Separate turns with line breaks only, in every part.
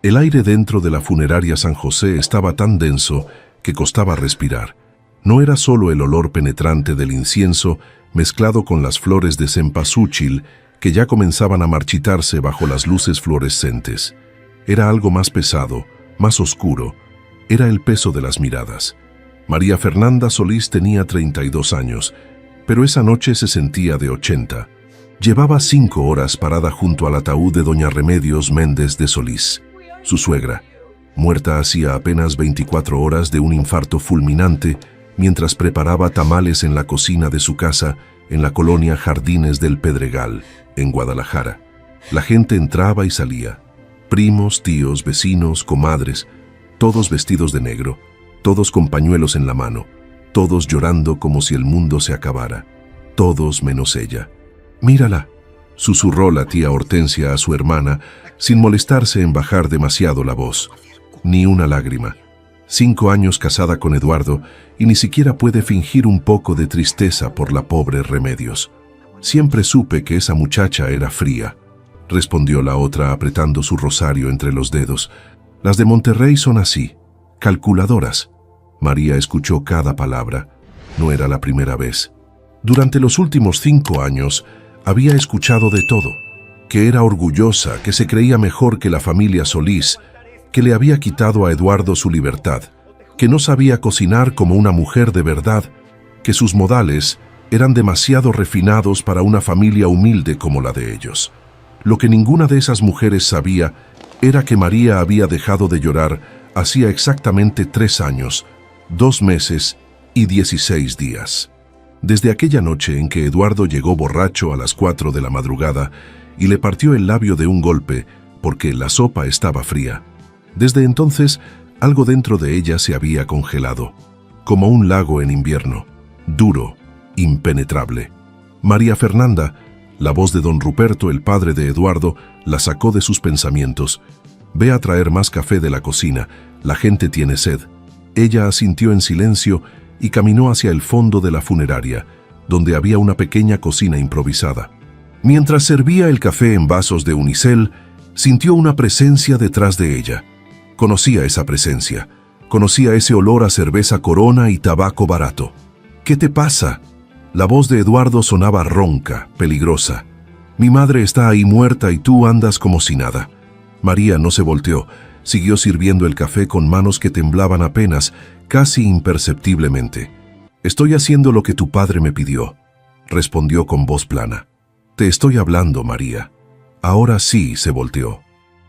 El aire dentro de la funeraria San José estaba tan denso que costaba respirar. No era solo el olor penetrante del incienso mezclado con las flores de cempasúchil que ya comenzaban a marchitarse bajo las luces fluorescentes. Era algo más pesado, más oscuro. Era el peso de las miradas. María Fernanda Solís tenía 32 años, pero esa noche se sentía de 80. Llevaba 5 horas parada junto al ataúd de doña Remedios Méndez de Solís, su suegra, muerta hacía apenas 24 horas de un infarto fulminante mientras preparaba tamales en la cocina de su casa en la colonia Jardines del Pedregal, en Guadalajara. La gente entraba y salía. Primos, tíos, vecinos, comadres, todos vestidos de negro, todos con pañuelos en la mano, todos llorando como si el mundo se acabara. Todos menos ella. «Mírala», susurró la tía Hortensia a su hermana, sin molestarse en bajar demasiado la voz. Ni una lágrima. 5 años casada con Eduardo y ni siquiera puede fingir un poco de tristeza por la pobre Remedios. «Siempre supe que esa muchacha era fría», respondió la otra apretando su rosario entre los dedos. «Las de Monterrey son así, calculadoras». María escuchó cada palabra. No era la primera vez. Durante los últimos 5 años había escuchado de todo. Que era orgullosa, que se creía mejor que la familia Solís, que le había quitado a Eduardo su libertad, que no sabía cocinar como una mujer de verdad, que sus modales eran demasiado refinados para una familia humilde como la de ellos. Lo que ninguna de esas mujeres sabía era que María había dejado de llorar hacía exactamente 3 años, 2 meses y 16 días. Desde aquella noche en que Eduardo llegó borracho a las 4 de la madrugada y le partió el labio de un golpe porque la sopa estaba fría. Desde entonces, algo dentro de ella se había congelado, como un lago en invierno, duro, impenetrable. María Fernanda, la voz de don Ruperto, el padre de Eduardo, la sacó de sus pensamientos. «Ve a traer más café de la cocina, la gente tiene sed». Ella asintió en silencio y caminó hacia el fondo de la funeraria, donde había una pequeña cocina improvisada. Mientras servía el café en vasos de unicel, sintió una presencia detrás de ella. Conocía esa presencia, conocía ese olor a cerveza Corona y tabaco barato. «¿Qué te pasa?». La voz de Eduardo sonaba ronca, peligrosa. «Mi madre está ahí muerta y tú andas como si nada». María no se volteó, siguió sirviendo el café con manos que temblaban apenas, casi imperceptiblemente. «Estoy haciendo lo que tu padre me pidió», respondió con voz plana. «Te estoy hablando, María». Ahora sí se volteó.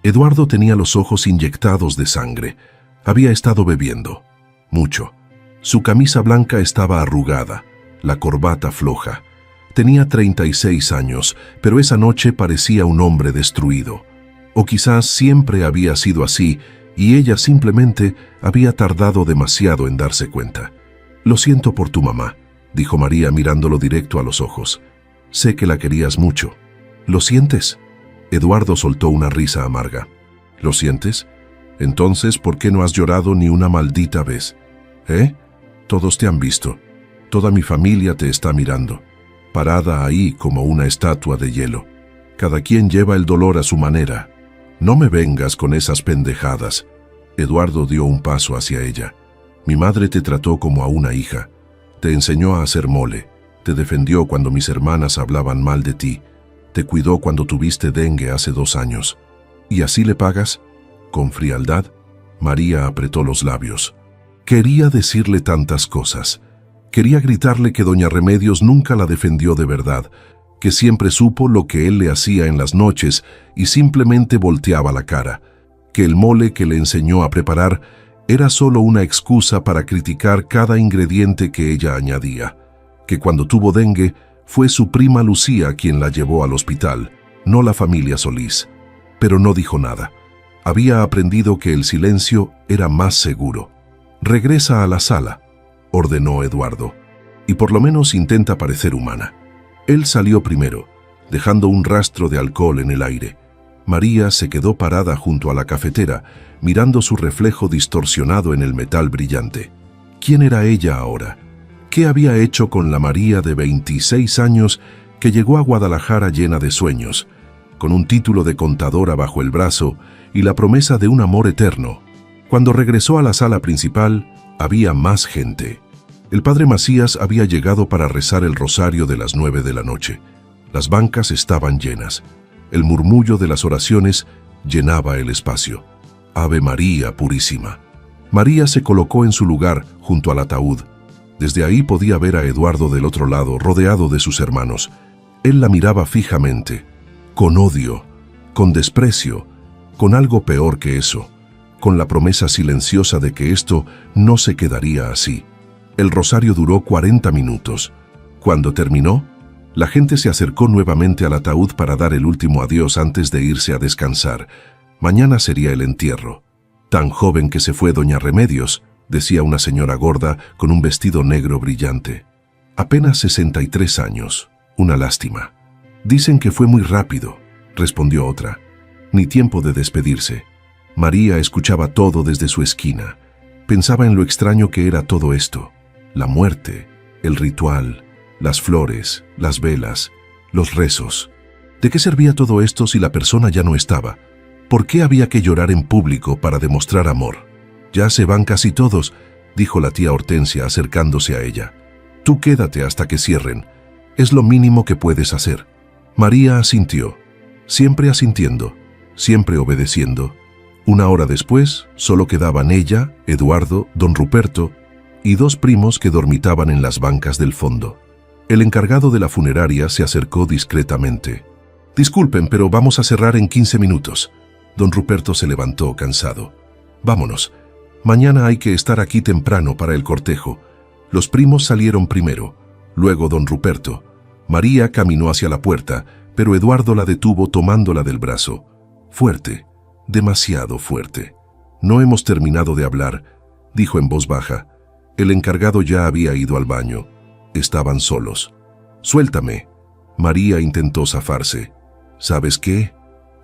Eduardo tenía los ojos inyectados de sangre. Había estado bebiendo. Mucho. Su camisa blanca estaba arrugada, la corbata floja. Tenía 36 años, pero esa noche parecía un hombre destruido. O quizás siempre había sido así y ella simplemente había tardado demasiado en darse cuenta. «Lo siento por tu mamá», dijo María mirándolo directo a los ojos. «Sé que la querías mucho». «¿Lo sientes?». Eduardo soltó una risa amarga. «¿Lo sientes? Entonces, ¿por qué no has llorado ni una maldita vez? Todos te han visto. Toda mi familia te está mirando, parada ahí como una estatua de hielo. Cada quien lleva el dolor a su manera. No me vengas con esas pendejadas». Eduardo dio un paso hacia ella. «Mi madre te trató como a una hija. Te enseñó a hacer mole. Te defendió cuando mis hermanas hablaban mal de ti. Te cuidó cuando tuviste dengue hace 2 años. ¿Y así le pagas? ¿Con frialdad?». María apretó los labios. Quería decirle tantas cosas. Quería gritarle que doña Remedios nunca la defendió de verdad, que siempre supo lo que él le hacía en las noches y simplemente volteaba la cara, que el mole que le enseñó a preparar era solo una excusa para criticar cada ingrediente que ella añadía, que cuando tuvo dengue fue su prima Lucía quien la llevó al hospital, no la familia Solís. Pero no dijo nada. Había aprendido que el silencio era más seguro. «Regresa a la sala», ordenó Eduardo, «y por lo menos intenta parecer humana». Él salió primero, dejando un rastro de alcohol en el aire. María se quedó parada junto a la cafetera, mirando su reflejo distorsionado en el metal brillante. ¿Quién era ella ahora? ¿Qué había hecho con la María de 26 años que llegó a Guadalajara llena de sueños, con un título de contadora bajo el brazo y la promesa de un amor eterno. Cuando regresó a la sala principal, había más gente. El padre Macías había llegado para rezar el rosario de las 9 de la noche. Las bancas estaban llenas. El murmullo de las oraciones llenaba el espacio. Ave María Purísima. María se colocó en su lugar junto al ataúd. Desde ahí podía ver a Eduardo del otro lado, rodeado de sus hermanos. Él la miraba fijamente, con odio, con desprecio, con algo peor que eso, con la promesa silenciosa de que esto no se quedaría así. El rosario duró 40 minutos. Cuando terminó, la gente se acercó nuevamente al ataúd para dar el último adiós antes de irse a descansar. Mañana sería el entierro. Tan joven que se fue doña Remedios, decía una señora gorda con un vestido negro brillante. Apenas 63 años. Una lástima. Dicen que fue muy rápido, respondió otra. Ni tiempo de despedirse. María escuchaba todo desde su esquina. Pensaba en lo extraño que era todo esto. La muerte, el ritual, las flores, las velas, los rezos. ¿De qué servía todo esto si la persona ya no estaba? ¿Por qué había que llorar en público para demostrar amor? Ya se van casi todos, dijo la tía Hortensia acercándose a ella. Tú quédate hasta que cierren. Es lo mínimo que puedes hacer. María asintió, siempre asintiendo, siempre obedeciendo. Una hora después, solo quedaban ella, Eduardo, don Ruperto y dos primos que dormitaban en las bancas del fondo. El encargado de la funeraria se acercó discretamente. Disculpen, pero vamos a cerrar en 15 minutos. Don Ruperto se levantó cansado. Vámonos. Mañana hay que estar aquí temprano para el cortejo. Los primos salieron primero, luego don Ruperto. María caminó hacia la puerta, pero Eduardo la detuvo tomándola del brazo. Fuerte, demasiado fuerte. No hemos terminado de hablar, dijo en voz baja. El encargado ya había ido al baño. Estaban solos. Suéltame. María intentó zafarse. ¿Sabes qué?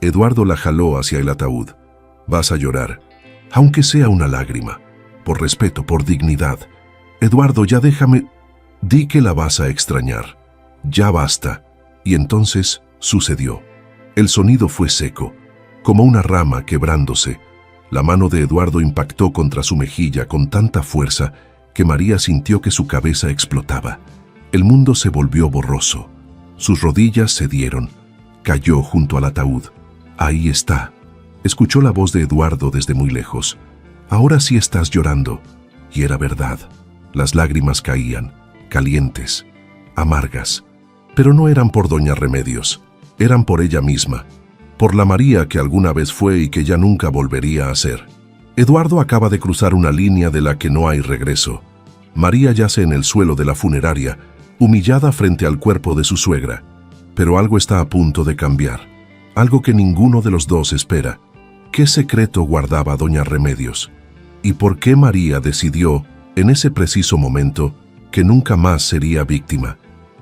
Eduardo la jaló hacia el ataúd. Vas a llorar, aunque sea una lágrima. Por respeto, por dignidad. Eduardo, ya déjame. Di que la vas a extrañar. Ya basta. Y entonces sucedió. El sonido fue seco, como una rama quebrándose. La mano de Eduardo impactó contra su mejilla con tanta fuerza que María sintió que su cabeza explotaba. El mundo se volvió borroso. Sus rodillas cedieron. Cayó junto al ataúd. Ahí está. Escuchó la voz de Eduardo desde muy lejos. Ahora sí estás llorando. Y era verdad. Las lágrimas caían, calientes, amargas. Pero no eran por doña Remedios. Eran por ella misma. Por la María que alguna vez fue y que ya nunca volvería a ser. Eduardo acaba de cruzar una línea de la que no hay regreso. María yace en el suelo de la funeraria, humillada frente al cuerpo de su suegra. Pero algo está a punto de cambiar. Algo que ninguno de los dos espera. ¿Qué secreto guardaba doña Remedios? ¿Y por qué María decidió, en ese preciso momento, que nunca más sería víctima?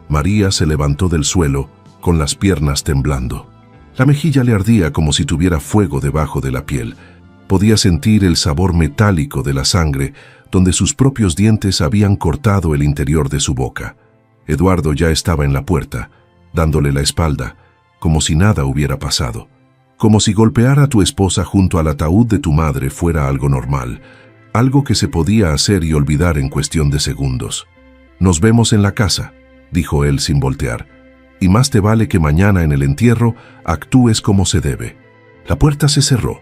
María se levantó del suelo, con las piernas temblando. La mejilla le ardía como si tuviera fuego debajo de la piel. Podía sentir el sabor metálico de la sangre, donde sus propios dientes habían cortado el interior de su boca. Eduardo ya estaba en la puerta, dándole la espalda, como si nada hubiera pasado. Como si golpear a tu esposa junto al ataúd de tu madre fuera algo normal, algo que se podía hacer y olvidar en cuestión de segundos. Nos vemos en la casa, dijo él sin voltear, y más te vale que mañana en el entierro actúes como se debe. La puerta se cerró.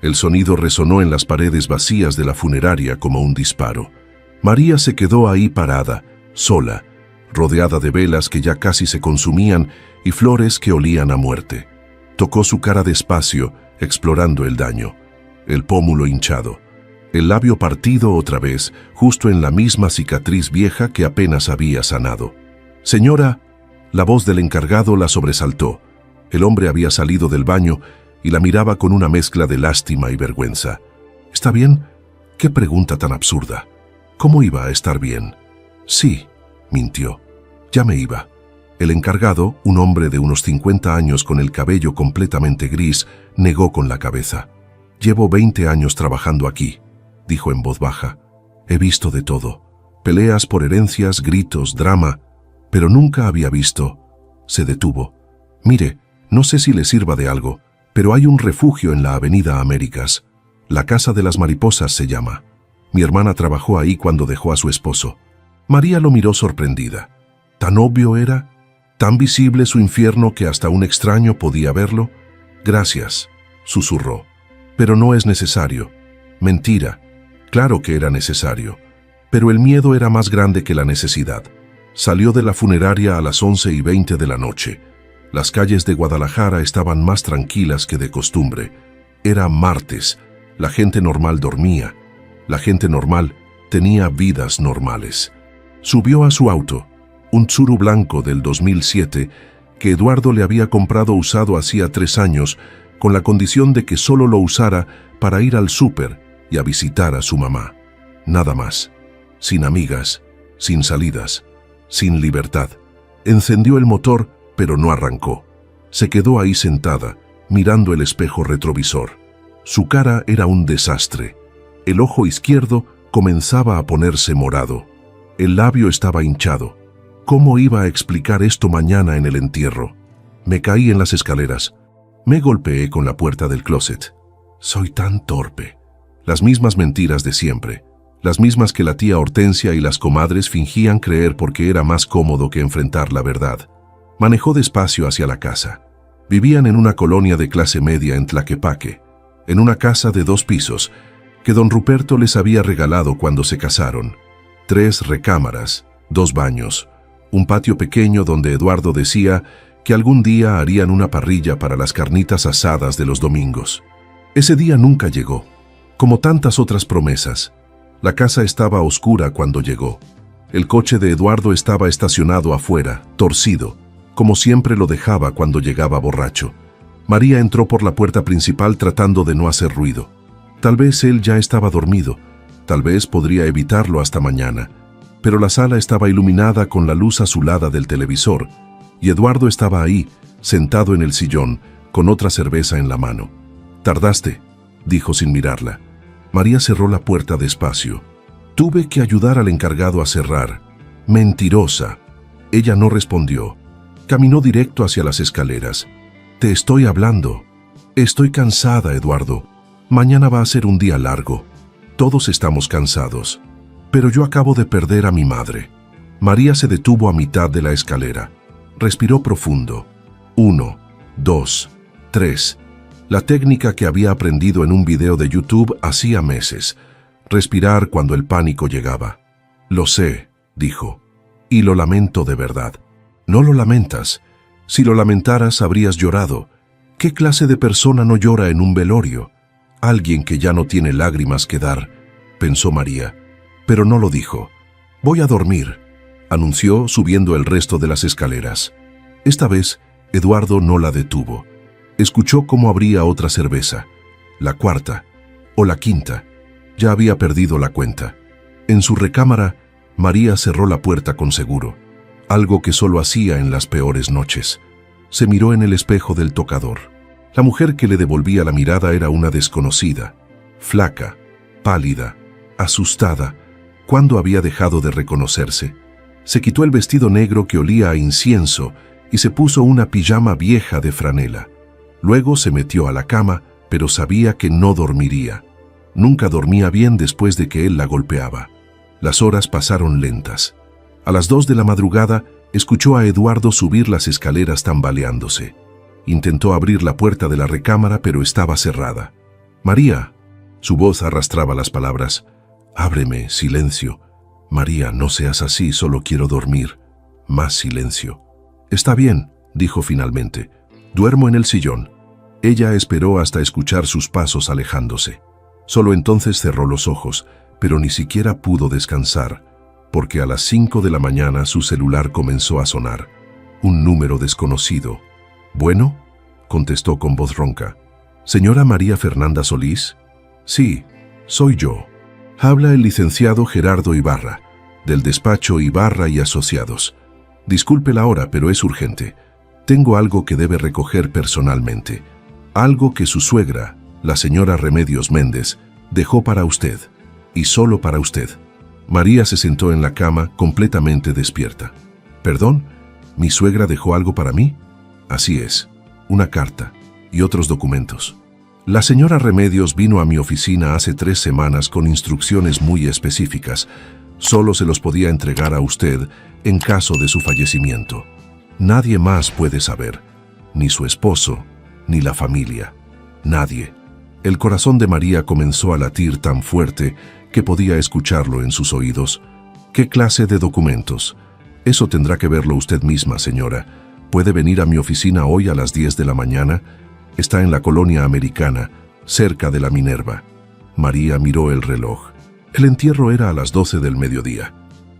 El sonido resonó en las paredes vacías de la funeraria como un disparo. María se quedó ahí parada, sola, rodeada de velas que ya casi se consumían y flores que olían a muerte. Tocó su cara despacio, explorando el daño. El pómulo hinchado. El labio partido otra vez, justo en la misma cicatriz vieja que apenas había sanado. «Señora», la voz del encargado la sobresaltó. El hombre había salido del baño y la miraba con una mezcla de lástima y vergüenza. «¿Está bien?» «¿Qué pregunta tan absurda? ¿Cómo iba a estar bien?» «Sí», mintió. «Ya me iba». El encargado, un hombre de unos 50 años con el cabello completamente gris, negó con la cabeza. «Llevo 20 años trabajando aquí», dijo en voz baja. «He visto de todo. Peleas por herencias, gritos, drama, pero nunca había visto». Se detuvo. «Mire, No sé si le sirva de algo, pero hay un refugio en la Avenida Américas. La Casa de las Mariposas se llama. Mi hermana trabajó ahí cuando dejó a su esposo. María lo miró sorprendida. ¿Tan obvio era? ¿Tan visible su infierno que hasta un extraño podía verlo? Gracias, susurró. Pero no es necesario. Mentira. Claro que era necesario. Pero el miedo era más grande que la necesidad. Salió de la funeraria a las 11:20 de la noche. Las calles de Guadalajara estaban más tranquilas que de costumbre. Era martes. La gente normal dormía. La gente normal tenía vidas normales. Subió a su auto, un Tsuru blanco del 2007, que Eduardo le había comprado usado hacía 3 años, con la condición de que solo lo usara para ir al súper y a visitar a su mamá. Nada más. Sin amigas, sin salidas, sin libertad. Encendió el motor, pero no arrancó. Se quedó ahí sentada, mirando el espejo retrovisor. Su cara era un desastre. El ojo izquierdo comenzaba a ponerse morado. El labio estaba hinchado. ¿Cómo iba a explicar esto mañana en el entierro? Me caí en las escaleras. Me golpeé con la puerta del closet. Soy tan torpe. Las mismas mentiras de siempre. Las mismas que la tía Hortensia y las comadres fingían creer porque era más cómodo que enfrentar la verdad. Manejó despacio hacia la casa. Vivían en una colonia de clase media en Tlaquepaque, en una casa de 2 pisos, que don Ruperto les había regalado cuando se casaron. 3 recámaras, 2 baños, un patio pequeño donde Eduardo decía que algún día harían una parrilla para las carnitas asadas de los domingos. Ese día nunca llegó, como tantas otras promesas. La casa estaba oscura cuando llegó. El coche de Eduardo estaba estacionado afuera, torcido, como siempre lo dejaba cuando llegaba borracho. María entró por la puerta principal tratando de no hacer ruido. Tal vez él ya estaba dormido, tal vez podría evitarlo hasta mañana, pero la sala estaba iluminada con la luz azulada del televisor, y Eduardo estaba ahí, sentado en el sillón, con otra cerveza en la mano. «Tardaste», dijo sin mirarla. María cerró la puerta despacio. «Tuve que ayudar al encargado a cerrar». «Mentirosa». Ella no respondió. Caminó directo hacia las escaleras. «Te estoy hablando. Estoy cansada, Eduardo. Mañana va a ser un día largo. Todos estamos cansados. Pero yo acabo de perder a mi madre». María se detuvo a mitad de la escalera. Respiró profundo. 1, 2, 3. La técnica que había aprendido en un video de YouTube hacía meses. Respirar cuando el pánico llegaba. «Lo sé», dijo. «Y lo lamento de verdad». «No lo lamentas. Si lo lamentaras habrías llorado. ¿Qué clase de persona no llora en un velorio? Alguien que ya no tiene lágrimas que dar», pensó María, pero no lo dijo. «Voy a dormir», anunció subiendo el resto de las escaleras. Esta vez, Eduardo no la detuvo. Escuchó cómo abría otra cerveza, la 4ª o la 5ª. Ya había perdido la cuenta. En su recámara, María cerró la puerta con seguro, algo que solo hacía en las peores noches. Se miró en el espejo del tocador. La mujer que le devolvía la mirada era una desconocida, flaca, pálida, asustada. ¿Cuándo había dejado de reconocerse? Se quitó el vestido negro que olía a incienso y se puso una pijama vieja de franela. Luego se metió a la cama, pero sabía que no dormiría. Nunca dormía bien después de que él la golpeaba. Las horas pasaron lentas. A las 2 de la madrugada, escuchó a Eduardo subir las escaleras tambaleándose. Intentó abrir la puerta de la recámara, pero estaba cerrada. «María». Su voz arrastraba las palabras. «Ábreme, silencio». «María, no seas así, solo quiero dormir». Más silencio. «Está bien», dijo finalmente. «Duermo en el sillón». Ella esperó hasta escuchar sus pasos alejándose. Solo entonces cerró los ojos, pero ni siquiera pudo descansar, porque a las 5 de la mañana su celular comenzó a sonar. Un número desconocido. «¿Bueno?», contestó con voz ronca. «¿Señora María Fernanda Solís?» «Sí, soy yo». «Habla el licenciado Gerardo Ibarra, del despacho Ibarra y Asociados. Disculpe la hora, pero es urgente. Tengo algo que debe recoger personalmente. Algo que su suegra, la señora Remedios Méndez, dejó para usted, y solo para usted». María se sentó en la cama, completamente despierta. «¿Perdón? ¿Mi suegra dejó algo para mí?». «Así es. una carta y otros documentos. La señora Remedios vino a mi oficina hace 3 semanas con instrucciones muy específicas. Solo se los podía entregar a usted en caso de su fallecimiento. Nadie más puede saber, ni su esposo, ni la familia. Nadie. El corazón de María comenzó a latir tan fuerte que podía escucharlo en sus oídos. ¿Qué clase de documentos? Eso tendrá que verlo usted misma, señora. ¿Puede venir a mi oficina hoy a las 10 de la mañana? Está en la colonia americana, cerca de la Minerva. María miró el reloj. El entierro era a las 12 del mediodía.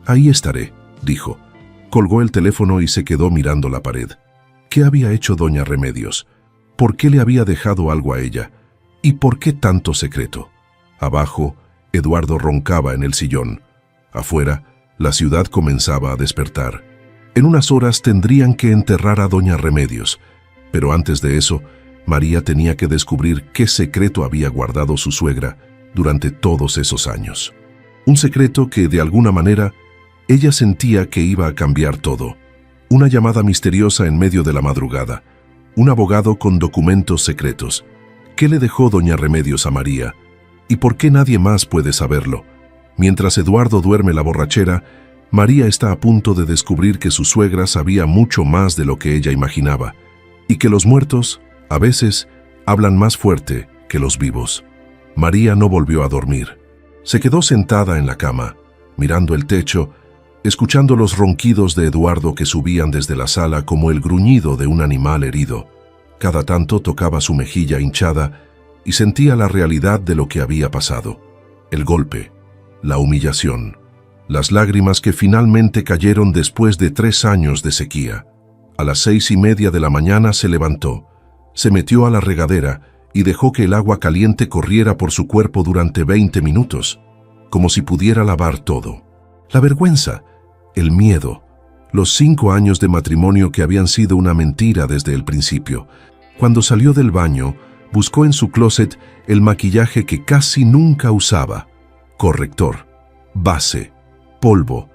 Ahí estaré, dijo. Colgó el teléfono y se quedó mirando la pared. ¿Qué había hecho doña Remedios? ¿Por qué le había dejado algo a ella? ¿Y por qué tanto secreto? Abajo, Eduardo roncaba en el sillón. Afuera, la ciudad comenzaba a despertar. En unas horas tendrían que enterrar a doña Remedios, pero antes de eso, María tenía que descubrir qué secreto había guardado su suegra durante todos esos años. Un secreto que, de alguna manera, ella sentía que iba a cambiar todo. Una llamada misteriosa en medio de la madrugada. Un abogado con documentos secretos. ¿Qué le dejó doña Remedios a María? ¿Y por qué nadie más puede saberlo? Mientras Eduardo duerme la borrachera, María está a punto de descubrir que su suegra sabía mucho más de lo que ella imaginaba, y que los muertos, a veces, hablan más fuerte que los vivos. María no volvió a dormir. Se quedó sentada en la cama, mirando el techo, escuchando los ronquidos de Eduardo que subían desde la sala como el gruñido de un animal herido. Cada tanto tocaba su mejilla hinchada y sentía la realidad de lo que había pasado. El golpe, la humillación, las lágrimas que finalmente cayeron después de 3 años de sequía. A las 6:30 de la mañana se levantó, se metió a la regadera y dejó que el agua caliente corriera por su cuerpo durante 20 minutos, como si pudiera lavar todo. La vergüenza, el miedo, los 5 años de matrimonio que habían sido una mentira desde el principio. Cuando salió del baño, buscó en su closet el maquillaje que casi nunca usaba. Corrector, base, polvo.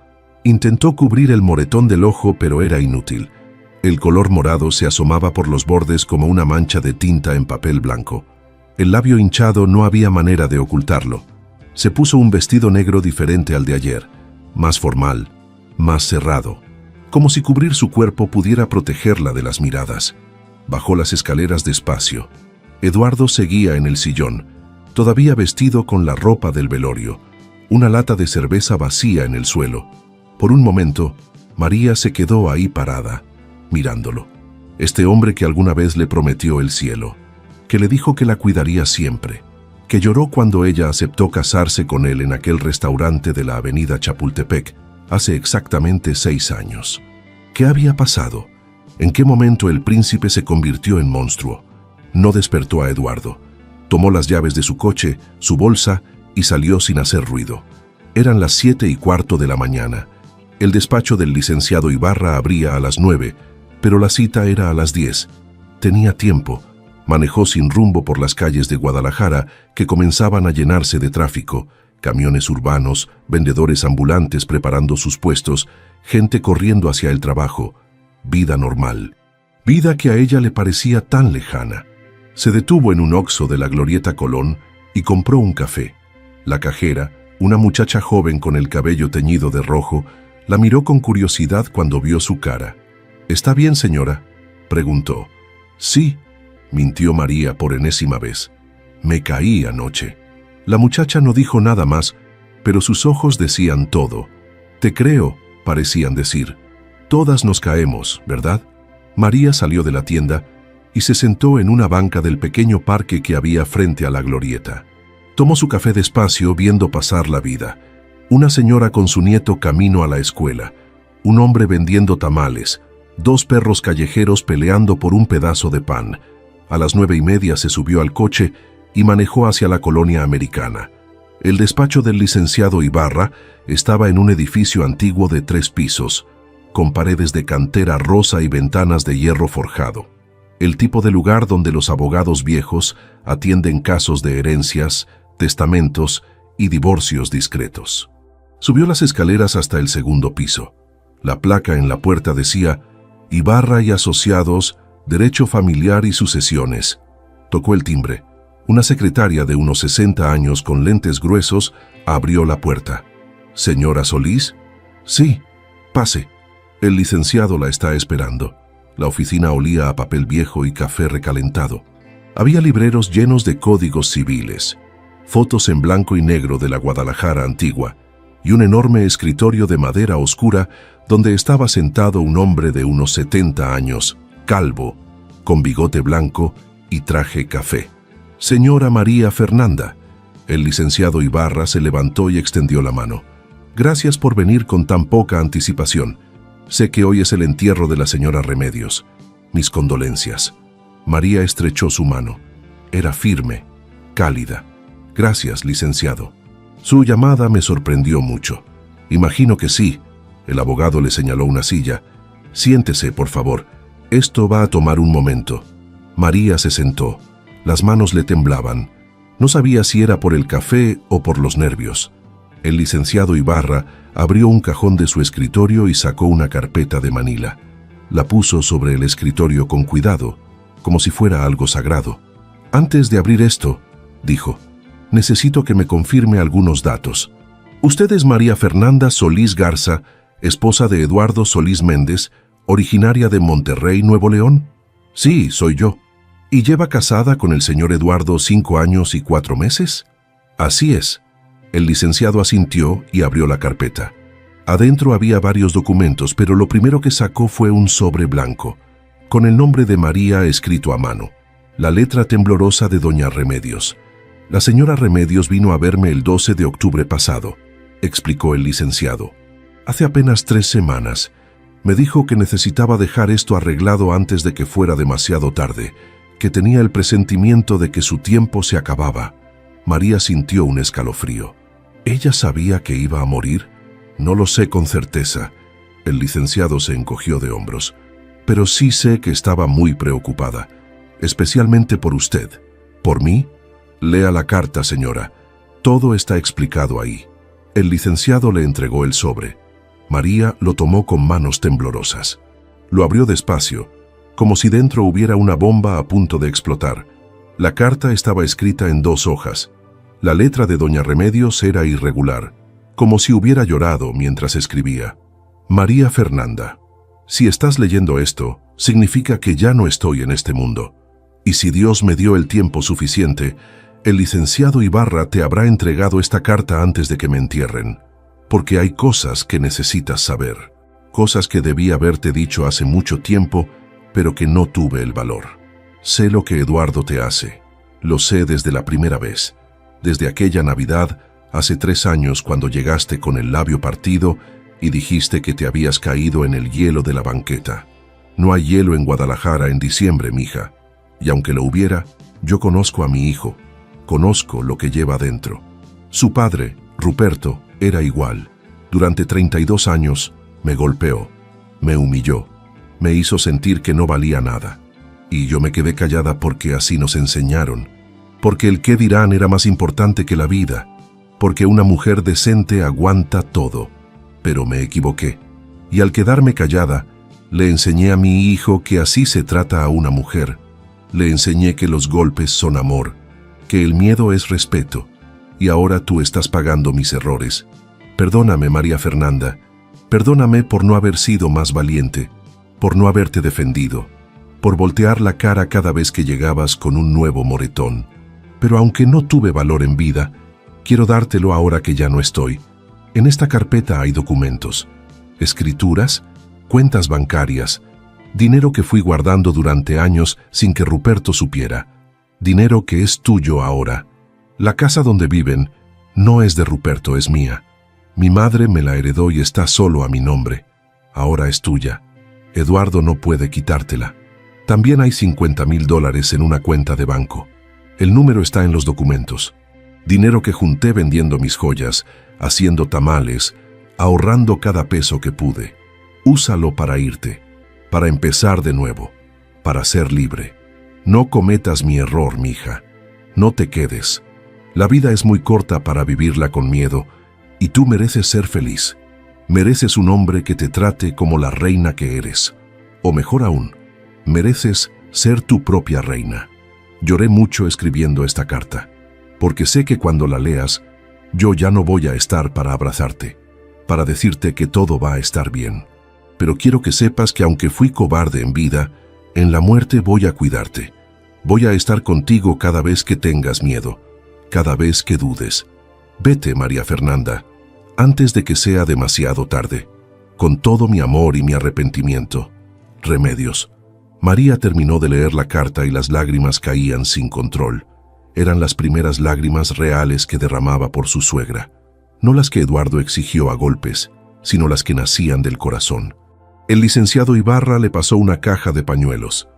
Intentó cubrir el moretón del ojo, pero era inútil. El color morado se asomaba por los bordes como una mancha de tinta en papel blanco. El labio hinchado no había manera de ocultarlo. Se puso un vestido negro diferente al de ayer, más formal, más cerrado, como si cubrir su cuerpo pudiera protegerla de las miradas. Bajó las escaleras despacio. Eduardo seguía en el sillón, todavía vestido con la ropa del velorio, una lata de cerveza vacía en el suelo. Por un momento, María se quedó ahí parada, mirándolo. Este hombre que alguna vez le prometió el cielo, que le dijo que la cuidaría siempre, que lloró cuando ella aceptó casarse con él en aquel restaurante de la avenida Chapultepec hace exactamente 6 años. ¿Qué había pasado? ¿En qué momento el príncipe se convirtió en monstruo? No despertó a Eduardo. Tomó las llaves de su coche, su bolsa y salió sin hacer ruido. Eran las 7:15 de la mañana. El despacho del licenciado Ibarra abría a las 9, pero la cita era a las 10. Tenía tiempo. Manejó sin rumbo por las calles de Guadalajara que comenzaban a llenarse de tráfico, camiones urbanos, vendedores ambulantes preparando sus puestos, gente corriendo hacia el trabajo. Vida normal. Vida que a ella le parecía tan lejana. Se detuvo en un Oxxo de la Glorieta Colón y compró un café. La cajera, una muchacha joven con el cabello teñido de rojo, la miró con curiosidad cuando vio su cara. ¿Está bien, señora?, preguntó. Sí, mintió María por enésima vez. Me caí anoche. La muchacha no dijo nada más, pero sus ojos decían todo. Te creo, parecían decir. Todas nos caemos, ¿verdad? María salió de la tienda y se sentó en una banca del pequeño parque que había frente a la glorieta. Tomó su café despacio viendo pasar la vida. Una señora con su nieto camino a la escuela, un hombre vendiendo tamales, 2 perros callejeros peleando por un pedazo de pan. A las 9:30 se subió al coche y manejó hacia la colonia americana. El despacho del licenciado Ibarra estaba en un edificio antiguo de 3 pisos, con paredes de cantera rosa y ventanas de hierro forjado. El tipo de lugar donde los abogados viejos atienden casos de herencias, testamentos y divorcios discretos. Subió las escaleras hasta el 2.º piso. La placa en la puerta decía: Ibarra y Asociados, Derecho familiar y sucesiones. Tocó el timbre. Una secretaria de unos 60 años con lentes gruesos abrió la puerta. ¿Señora Solís? Sí, pase. El licenciado la está esperando. La oficina olía a papel viejo y café recalentado. Había libreros llenos de códigos civiles, fotos en blanco y negro de la Guadalajara antigua y un enorme escritorio de madera oscura donde estaba sentado un hombre de unos 70 años, calvo, con bigote blanco y traje café. Señora María Fernanda. El licenciado Ibarra se levantó y extendió la mano. Gracias por venir con tan poca anticipación. Sé que hoy es el entierro de la señora Remedios. Mis condolencias. María estrechó su mano. Era firme, cálida. Gracias, licenciado. Su llamada me sorprendió mucho. Imagino que sí. El abogado le señaló una silla. Siéntese, por favor. Esto va a tomar un momento. María se sentó. Las manos le temblaban. No sabía si era por el café o por los nervios. El licenciado Ibarra abrió un cajón de su escritorio y sacó una carpeta de manila. La puso sobre el escritorio con cuidado, como si fuera algo sagrado. Antes de abrir esto, dijo, necesito que me confirme algunos datos. Usted es María Fernanda Solís Garza, esposa de Eduardo Solís Méndez, originaria de Monterrey, Nuevo León. Sí, soy yo. ¿Y lleva casada con el señor Eduardo 5 años y 4 meses? Así es. El licenciado asintió y abrió la carpeta. Adentro había varios documentos, pero lo primero que sacó fue un sobre blanco, con el nombre de María escrito a mano, la letra temblorosa de doña Remedios. La señora Remedios vino a verme el 12 de octubre pasado, explicó el licenciado. Hace apenas 3 semanas. Me dijo que necesitaba dejar esto arreglado antes de que fuera demasiado tarde, que tenía el presentimiento de que su tiempo se acababa. María sintió un escalofrío. ¿Ella sabía que iba a morir? No lo sé con certeza. El licenciado se encogió de hombros. Pero sí sé que estaba muy preocupada, especialmente por usted. ¿Por mí? Lea la carta, señora. Todo está explicado ahí. El licenciado le entregó el sobre. María lo tomó con manos temblorosas. Lo abrió despacio, como si dentro hubiera una bomba a punto de explotar. La carta estaba escrita en 2 hojas. La letra de doña Remedios era irregular, como si hubiera llorado mientras escribía. María Fernanda, si estás leyendo esto, significa que ya no estoy en este mundo. Y si Dios me dio el tiempo suficiente, el licenciado Ibarra te habrá entregado esta carta antes de que me entierren. Porque hay cosas que necesitas saber. Cosas que debí haberte dicho hace mucho tiempo, pero que no tuve el valor. Sé lo que Eduardo te hace. Lo sé desde la primera vez. Desde aquella Navidad, hace 3 años, cuando llegaste con el labio partido y dijiste que te habías caído en el hielo de la banqueta. No hay hielo en Guadalajara en diciembre, mija. Y aunque lo hubiera, yo conozco a mi hijo. Conozco lo que lleva dentro. Su padre, Ruperto, era igual. Durante 32 años, me golpeó, me humilló, me hizo sentir que no valía nada. Y yo me quedé callada porque así nos enseñaron. Porque el qué dirán era más importante que la vida. Porque una mujer decente aguanta todo. Pero me equivoqué. Y al quedarme callada, le enseñé a mi hijo que así se trata a una mujer. Le enseñé que los golpes son amor, que el miedo es respeto. Y ahora tú estás pagando mis errores. Perdóname, María Fernanda. Perdóname por no haber sido más valiente, por no haberte defendido, por voltear la cara cada vez que llegabas con un nuevo moretón. Pero aunque no tuve valor en vida, quiero dártelo ahora que ya no estoy. En esta carpeta hay documentos, escrituras, cuentas bancarias, dinero que fui guardando durante años sin que Ruperto supiera, dinero que es tuyo ahora. La casa donde viven no es de Ruperto, es mía. Mi madre me la heredó y está solo a mi nombre. Ahora es tuya. Eduardo no puede quitártela. También hay $50,000 en una cuenta de banco. El número está en los documentos. Dinero que junté vendiendo mis joyas, haciendo tamales, ahorrando cada peso que pude. Úsalo para irte, para empezar de nuevo, para ser libre. No cometas mi error, mija. No te quedes. La vida es muy corta para vivirla con miedo, y tú mereces ser feliz. Mereces un hombre que te trate como la reina que eres. O mejor aún, Mereces ser tu propia reina. Lloré mucho escribiendo esta carta, porque sé que cuando la leas, yo ya no voy a estar para abrazarte, para decirte que todo va a estar bien. Pero quiero que sepas que aunque fui cobarde en vida, en la muerte voy a cuidarte. Voy a estar contigo cada vez que tengas miedo, cada vez que dudes. Vete, María Fernanda, antes de que sea demasiado tarde, con todo mi amor y mi arrepentimiento. Remedios. María terminó de leer la carta y las lágrimas caían sin control. Eran las primeras lágrimas reales que derramaba por su suegra. No las que Eduardo exigió a golpes, sino las que nacían del corazón. El licenciado Ibarra le pasó una caja de pañuelos.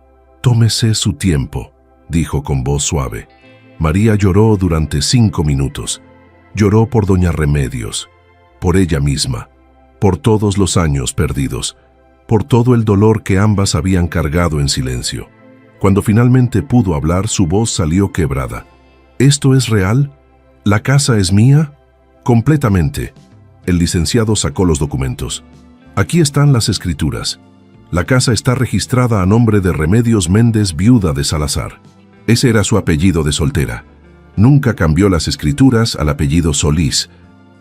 «Tómese su tiempo», dijo con voz suave. María lloró durante 5 minutos. Lloró por doña Remedios, por ella misma, por todos los años perdidos, por todo el dolor que ambas habían cargado en silencio. Cuando finalmente pudo hablar, su voz salió quebrada. «¿Esto es real? ¿La casa es mía?» «Completamente». El licenciado sacó los documentos. «Aquí están las escrituras. La casa está registrada a nombre de Remedios Méndez, viuda de Salazar. Ese era su apellido de soltera. Nunca cambió las escrituras al apellido Solís,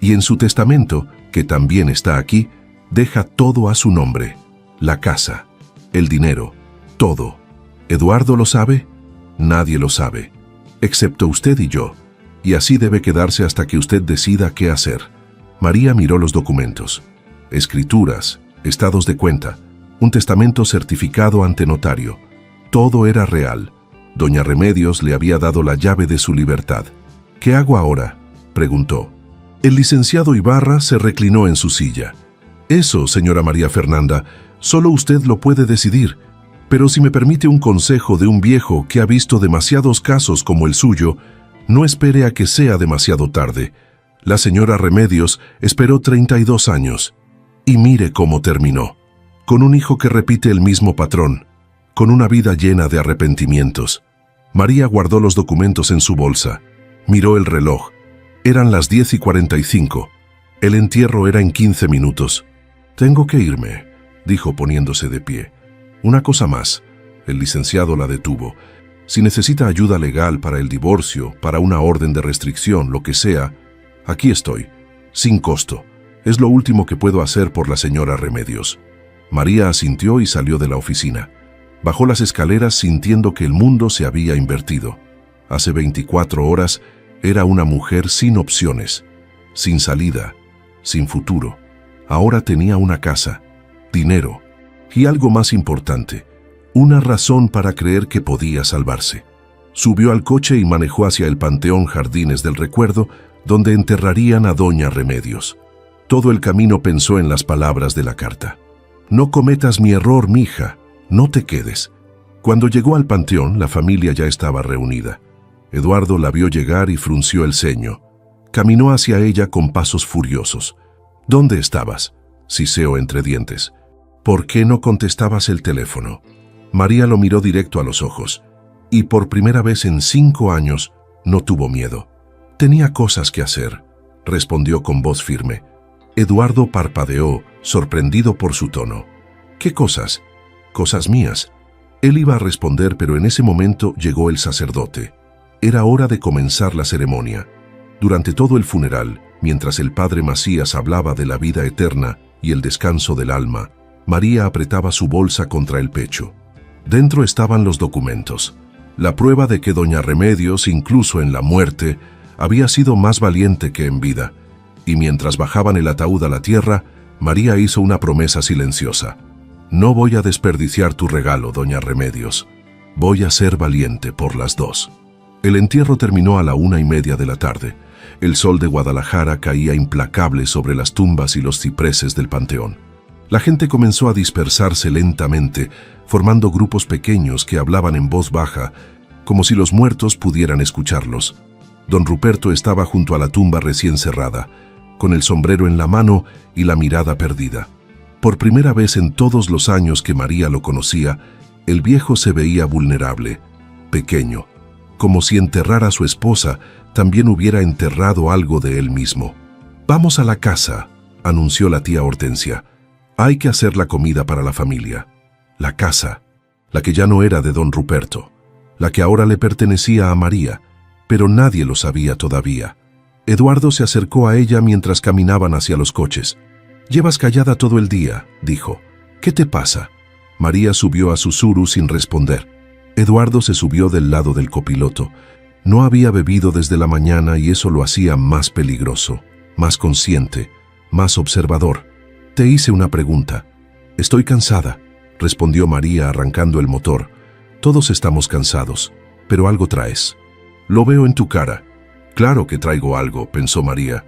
y en su testamento, que también está aquí, deja todo a su nombre. La casa, el dinero, todo. ¿Eduardo lo sabe? Nadie lo sabe, excepto usted y yo, y así debe quedarse hasta que usted decida qué hacer». María miró los documentos. Escrituras, estados de cuenta, un testamento certificado ante notario. Todo era real. Doña Remedios le había dado la llave de su libertad. «¿Qué hago ahora?», preguntó. El licenciado Ibarra se reclinó en su silla. «Eso, señora María Fernanda, solo usted lo puede decidir, pero si me permite un consejo de un viejo que ha visto demasiados casos como el suyo, no espere a que sea demasiado tarde. La señora Remedios esperó 32 años, y mire cómo terminó, con un hijo que repite el mismo patrón, con una vida llena de arrepentimientos». María guardó los documentos en su bolsa, miró el reloj. Eran las 10:45. El entierro era en 15 minutos. «Tengo que irme», dijo poniéndose de pie. «Una cosa más». El licenciado la detuvo. «Si necesita ayuda legal para el divorcio, para una orden de restricción, lo que sea, aquí estoy, sin costo. Es lo último que puedo hacer por la señora Remedios». María asintió y salió de la oficina. Bajó las escaleras sintiendo que el mundo se había invertido. Hace 24 horas era una mujer sin opciones, sin salida, sin futuro. Ahora tenía una casa, dinero y algo más importante, una razón para creer que podía salvarse. Subió al coche y manejó hacia el Panteón Jardines del Recuerdo, donde enterrarían a doña Remedios. Todo el camino pensó en las palabras de la carta. «No cometas mi error, mija, no te quedes». Cuando llegó al panteón, la familia ya estaba reunida. Eduardo la vio llegar y frunció el ceño. Caminó hacia ella con pasos furiosos. «¿Dónde estabas?», siseó entre dientes. «¿Por qué no contestabas el teléfono?». María lo miró directo a los ojos, y por primera vez en 5 años no tuvo miedo. «Tenía cosas que hacer», respondió con voz firme. Eduardo parpadeó, sorprendido por su tono. «¿Qué cosas?». «Cosas mías». Él iba a responder, pero en ese momento llegó el sacerdote. Era hora de comenzar la ceremonia. Durante todo el funeral, mientras el padre Macías hablaba de la vida eterna y el descanso del alma, María apretaba su bolsa contra el pecho. Dentro estaban los documentos, la prueba de que doña Remedios, incluso en la muerte, había sido más valiente que en vida. Y mientras bajaban el ataúd a la tierra, María hizo una promesa silenciosa. «No voy a desperdiciar tu regalo, doña Remedios. Voy a ser valiente por las dos». El entierro terminó a la 1:30 de la tarde. El sol de Guadalajara caía implacable sobre las tumbas y los cipreses del panteón. La gente comenzó a dispersarse lentamente, formando grupos pequeños que hablaban en voz baja, como si los muertos pudieran escucharlos. Don Ruperto estaba junto a la tumba recién cerrada, con el sombrero en la mano y la mirada perdida. Por primera vez en todos los años que María lo conocía, el viejo se veía vulnerable, pequeño, como si enterrar a su esposa también hubiera enterrado algo de él mismo. «Vamos a la casa», anunció la tía Hortensia. «Hay que hacer la comida para la familia». La casa, la que ya no era de don Ruperto, la que ahora le pertenecía a María, pero nadie lo sabía todavía. Eduardo se acercó a ella mientras caminaban hacia los coches. «Llevas callada todo el día», dijo. «¿Qué te pasa?» María subió a Subaru sin responder. Eduardo se subió del lado del copiloto. No había bebido desde la mañana y eso lo hacía más peligroso, más consciente, más observador. «Te hice una pregunta». «Estoy cansada», respondió María arrancando el motor. «Todos estamos cansados, pero algo traes». «Lo veo en tu cara». «Claro que traigo algo», pensó María.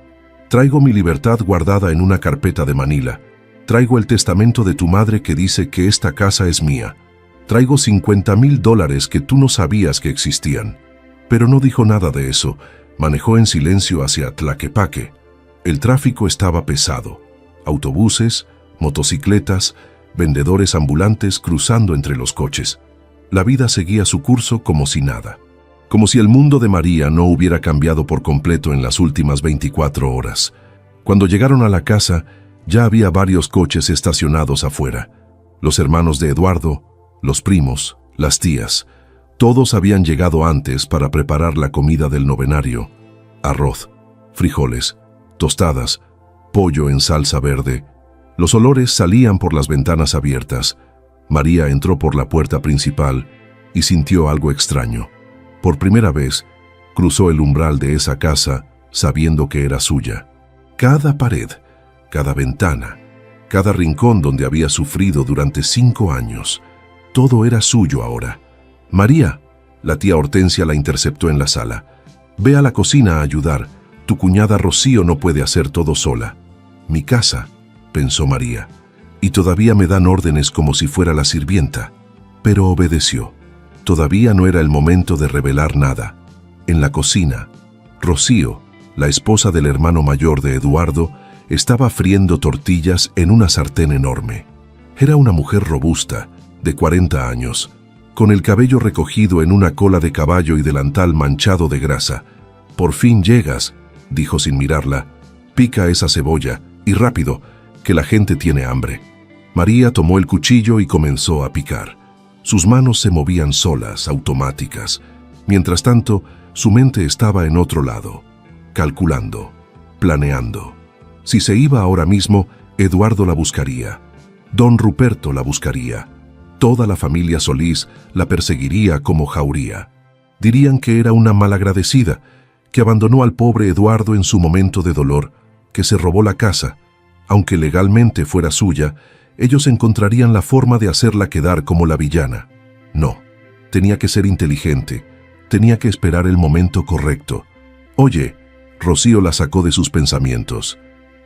«Traigo mi libertad guardada en una carpeta de Manila. Traigo el testamento de tu madre que dice que esta casa es mía. Traigo $50,000 que tú no sabías que existían». Pero no dijo nada de eso. Manejó en silencio hacia Tlaquepaque. El tráfico estaba pesado. Autobuses, motocicletas, vendedores ambulantes cruzando entre los coches. La vida seguía su curso como si nada. Como si el mundo de María no hubiera cambiado por completo en las últimas 24 horas. Cuando llegaron a la casa, ya había varios coches estacionados afuera. Los hermanos de Eduardo, los primos, las tías, todos habían llegado antes para preparar la comida del novenario. Arroz, frijoles, tostadas, pollo en salsa verde. Los olores salían por las ventanas abiertas. María entró por la puerta principal y sintió algo extraño. Por primera vez, cruzó el umbral de esa casa sabiendo que era suya. Cada pared, cada ventana, cada rincón donde había sufrido durante 5 años, todo era suyo ahora. «María», la tía Hortensia la interceptó en la sala. «Ve a la cocina a ayudar. Tu cuñada Rocío no puede hacer todo sola». «Mi casa», pensó María, «y todavía me dan órdenes como si fuera la sirvienta». Pero obedeció. Todavía no era el momento de revelar nada. En la cocina, Rocío, la esposa del hermano mayor de Eduardo, estaba friendo tortillas en una sartén enorme. Era una mujer robusta, de 40 años, con el cabello recogido en una cola de caballo y delantal manchado de grasa. «Por fin llegas», dijo sin mirarla. «Pica esa cebolla, y rápido, que la gente tiene hambre». María tomó el cuchillo y comenzó a picar. Sus manos se movían solas, automáticas. Mientras tanto, su mente estaba en otro lado, calculando, planeando. Si se iba ahora mismo, Eduardo la buscaría. Don Ruperto la buscaría. Toda la familia Solís la perseguiría como jauría. Dirían que era una malagradecida, que abandonó al pobre Eduardo en su momento de dolor, que se robó la casa. Aunque legalmente fuera suya, ellos encontrarían la forma de hacerla quedar como la villana. No, tenía que ser inteligente, tenía que esperar el momento correcto. «Oye», Rocío la sacó de sus pensamientos.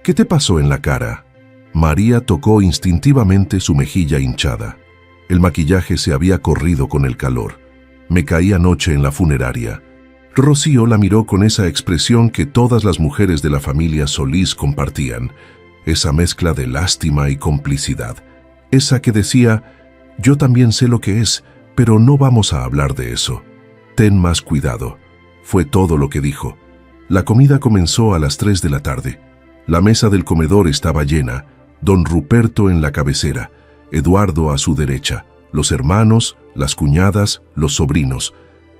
«¿Qué te pasó en la cara?» María tocó instintivamente su mejilla hinchada. El maquillaje se había corrido con el calor. «Me caí anoche en la funeraria». Rocío la miró con esa expresión que todas las mujeres de la familia Solís compartían, esa mezcla de lástima y complicidad, esa que decía: «Yo también sé lo que es, pero no vamos a hablar de eso. Ten más cuidado», fue todo lo que dijo. La comida comenzó a las 3 de la tarde. La mesa del comedor estaba llena, don Ruperto en la cabecera, Eduardo a su derecha, los hermanos, las cuñadas, los sobrinos.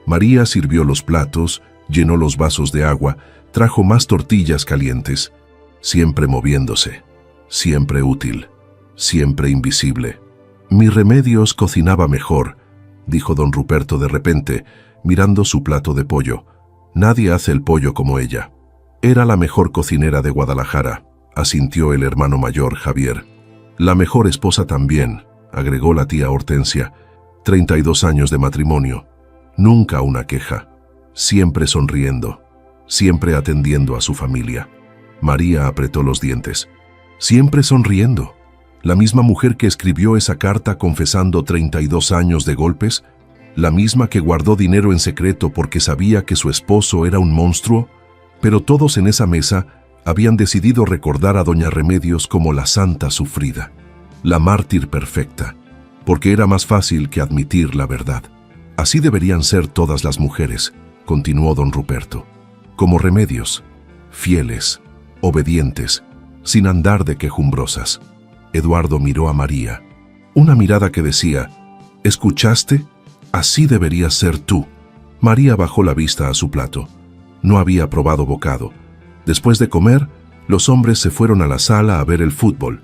María sirvió los platos, llenó los vasos de agua, trajo más tortillas calientes. Siempre moviéndose, siempre útil, siempre invisible. «Mi Remedios cocinaba mejor», dijo don Ruperto de repente, mirando su plato de pollo. «Nadie hace el pollo como ella». «Era la mejor cocinera de Guadalajara», asintió el hermano mayor, Javier. «La mejor esposa también», agregó la tía Hortensia. 32 años de matrimonio. Nunca una queja. Siempre sonriendo. Siempre atendiendo a su familia». María apretó los dientes. «Siempre sonriendo. La misma mujer que escribió esa carta confesando 32 años de golpes, la misma que guardó dinero en secreto porque sabía que su esposo era un monstruo». Pero todos en esa mesa habían decidido recordar a doña Remedios como la santa sufrida, la mártir perfecta, porque era más fácil que admitir la verdad. «Así deberían ser todas las mujeres», continuó don Ruperto, «como Remedios, fieles, obedientes, sin andar de quejumbrosas». Eduardo miró a María, una mirada que decía: ¿Escuchaste? Así deberías ser tú. María bajó la vista a su plato. No había probado bocado. Después de comer, los hombres se fueron a la sala a ver el fútbol.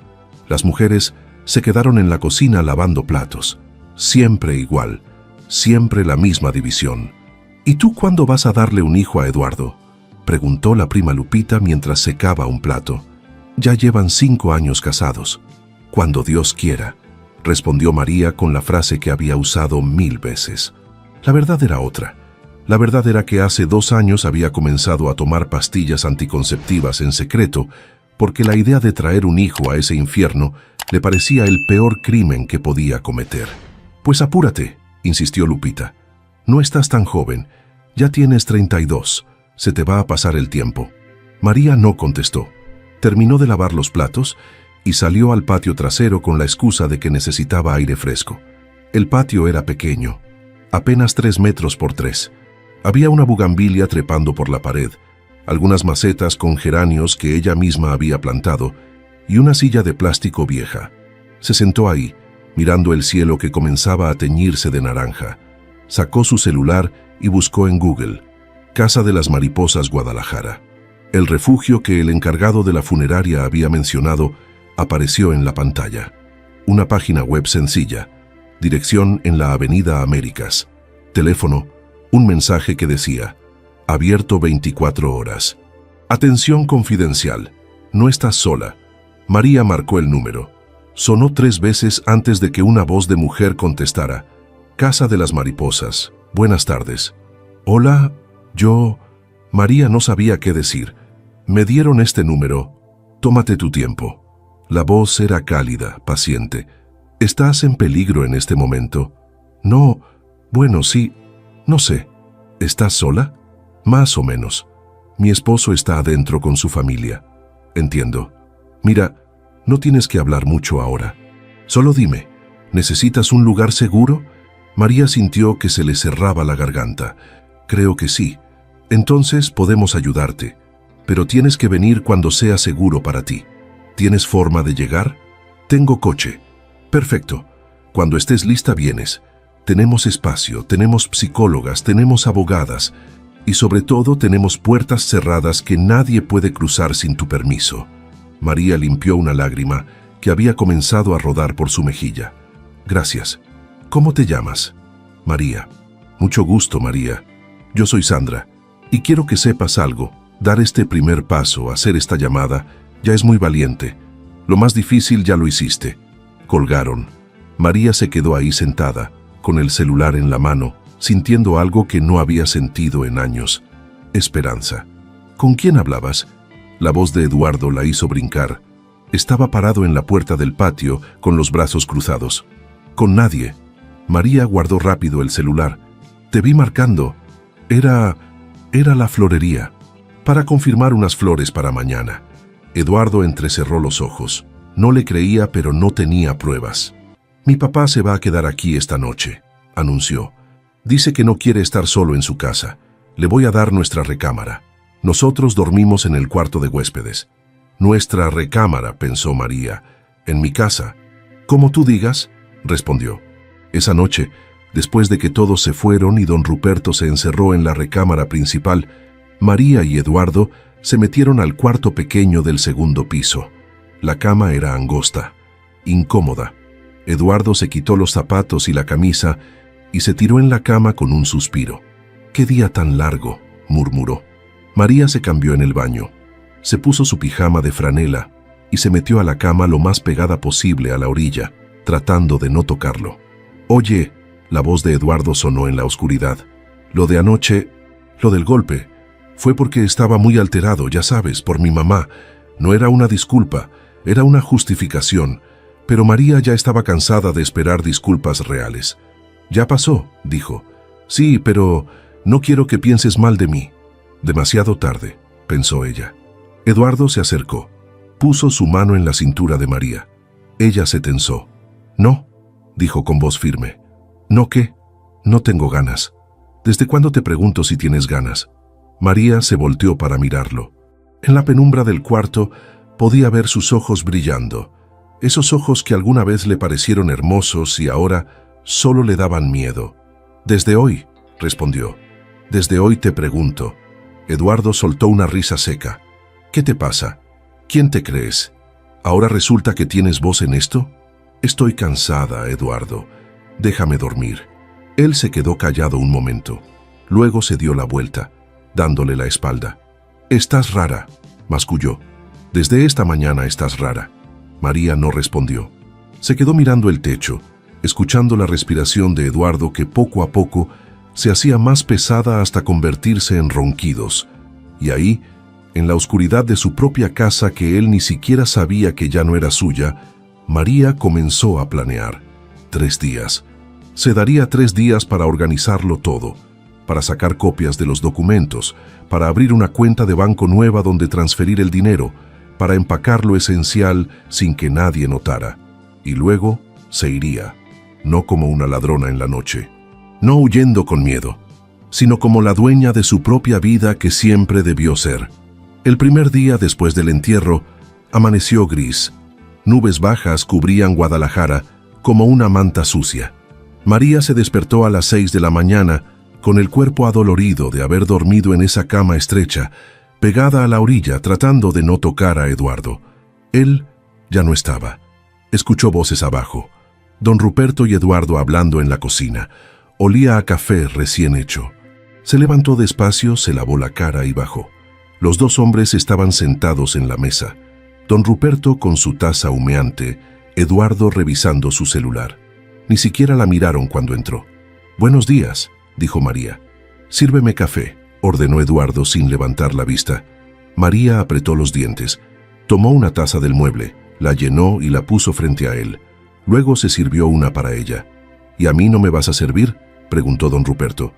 Las mujeres se quedaron en la cocina lavando platos. Siempre igual, siempre la misma división. ¿Y tú cuándo vas a darle un hijo a Eduardo?, preguntó la prima Lupita mientras secaba un plato. Ya llevan 5 años casados. Cuando Dios quiera, respondió María con la frase que había usado 1000 veces. La verdad era otra. La verdad era que hace 2 años había comenzado a tomar pastillas anticonceptivas en secreto porque la idea de traer un hijo a ese infierno le parecía el peor crimen que podía cometer. Pues apúrate, insistió Lupita. No estás tan joven, ya tienes 32, se te va a pasar el tiempo. María no contestó. Terminó de lavar los platos y salió al patio trasero con la excusa de que necesitaba aire fresco. El patio era pequeño, apenas 3 metros por 3. Había una bugambilia trepando por la pared, algunas macetas con geranios que ella misma había plantado y una silla de plástico vieja. Se sentó ahí, mirando el cielo que comenzaba a teñirse de naranja. Sacó su celular y buscó en Google: Casa de las Mariposas, Guadalajara. El refugio que el encargado de la funeraria había mencionado apareció en la pantalla. Una página web sencilla, dirección en la Avenida Américas, teléfono, un mensaje que decía: abierto 24 horas. Atención confidencial, no estás sola. María marcó el número. Sonó 3 veces antes de que una voz de mujer contestara: Casa de las Mariposas, buenas tardes. Hola, yo... María no sabía qué decir. Me dieron este número. Tómate tu tiempo. La voz era cálida, paciente. ¿Estás en peligro en este momento? No, bueno, sí, no sé. ¿Estás sola? Más o menos. Mi esposo está adentro con su familia. Entiendo. Mira, no tienes que hablar mucho ahora. Solo dime, ¿necesitas un lugar seguro? María sintió que se le cerraba la garganta. Creo que sí. Entonces podemos ayudarte, pero tienes que venir cuando sea seguro para ti. ¿Tienes forma de llegar? Tengo coche. Perfecto. Cuando estés lista vienes. Tenemos espacio, tenemos psicólogas, tenemos abogadas y sobre todo tenemos puertas cerradas que nadie puede cruzar sin tu permiso. María limpió una lágrima que había comenzado a rodar por su mejilla. Gracias. ¿Cómo te llamas? María. Mucho gusto, María. Yo soy Sandra. Y quiero que sepas algo, dar este primer paso, hacer esta llamada, ya es muy valiente. Lo más difícil ya lo hiciste. Colgaron. María se quedó ahí sentada, con el celular en la mano, sintiendo algo que no había sentido en años. Esperanza. ¿Con quién hablabas? La voz de Eduardo la hizo brincar. Estaba parado en la puerta del patio, con los brazos cruzados. Con nadie. María guardó rápido el celular. Te vi marcando. Era la florería, para confirmar unas flores para mañana. Eduardo entrecerró los ojos. No le creía, pero no tenía pruebas. Mi papá se va a quedar aquí esta noche, anunció. Dice que no quiere estar solo en su casa. Le voy a dar nuestra recámara. Nosotros dormimos en el cuarto de huéspedes. Nuestra recámara, pensó María. En mi casa. Como tú digas, respondió. Esa noche, después de que todos se fueron y don Ruperto se encerró en la recámara principal, María y Eduardo se metieron al cuarto pequeño del segundo piso. La cama era angosta, incómoda. Eduardo se quitó los zapatos y la camisa y se tiró en la cama con un suspiro. «¡Qué día tan largo!», murmuró. María se cambió en el baño. Se puso su pijama de franela y se metió a la cama lo más pegada posible a la orilla, tratando de no tocarlo. «Oye», la voz de Eduardo sonó en la oscuridad. «Lo de anoche, lo del golpe, fue porque estaba muy alterado, ya sabes, por mi mamá. No era una disculpa, era una justificación». Pero María ya estaba cansada de esperar disculpas reales. «Ya pasó», dijo. «Sí, pero no quiero que pienses mal de mí». «Demasiado tarde», pensó ella. Eduardo se acercó. Puso su mano en la cintura de María. Ella se tensó. «No», dijo con voz firme. «¿No qué? No tengo ganas. ¿Desde cuándo te pregunto si tienes ganas?» María se volteó para mirarlo. En la penumbra del cuarto podía ver sus ojos brillando. Esos ojos que alguna vez le parecieron hermosos y ahora solo le daban miedo. «Desde hoy», respondió. «Desde hoy te pregunto». Eduardo soltó una risa seca. «¿Qué te pasa? ¿Quién te crees? ¿Ahora resulta que tienes voz en esto?» «Estoy cansada, Eduardo. Déjame dormir». Él se quedó callado un momento. Luego se dio la vuelta, dándole la espalda. «Estás rara», masculló. «Desde esta mañana estás rara». María no respondió. Se quedó mirando el techo, escuchando la respiración de Eduardo que poco a poco se hacía más pesada hasta convertirse en ronquidos. Y ahí, en la oscuridad de su propia casa que él ni siquiera sabía que ya no era suya, María comenzó a planear. 3 días. Se daría 3 días para organizarlo todo, para sacar copias de los documentos, para abrir una cuenta de banco nueva donde transferir el dinero, para empacar lo esencial sin que nadie notara. Y luego se iría, no como una ladrona en la noche, no huyendo con miedo, sino como la dueña de su propia vida que siempre debió ser. El primer día después del entierro, amaneció gris. Nubes bajas cubrían Guadalajara como una manta sucia. María se despertó a las 6 de la mañana con el cuerpo adolorido de haber dormido en esa cama estrecha, pegada a la orilla tratando de no tocar a Eduardo. Él ya no estaba. Escuchó voces abajo. Don Ruperto y Eduardo hablando en la cocina. Olía a café recién hecho. Se levantó despacio, se lavó la cara y bajó. Los 2 hombres estaban sentados en la mesa. Don Ruperto con su taza humeante, Eduardo revisando su celular. Ni siquiera la miraron cuando entró. «Buenos días», dijo María. «Sírveme café», ordenó Eduardo sin levantar la vista. María apretó los dientes. Tomó una taza del mueble, la llenó y la puso frente a él. Luego se sirvió una para ella. «¿Y a mí no me vas a servir?», preguntó don Ruperto.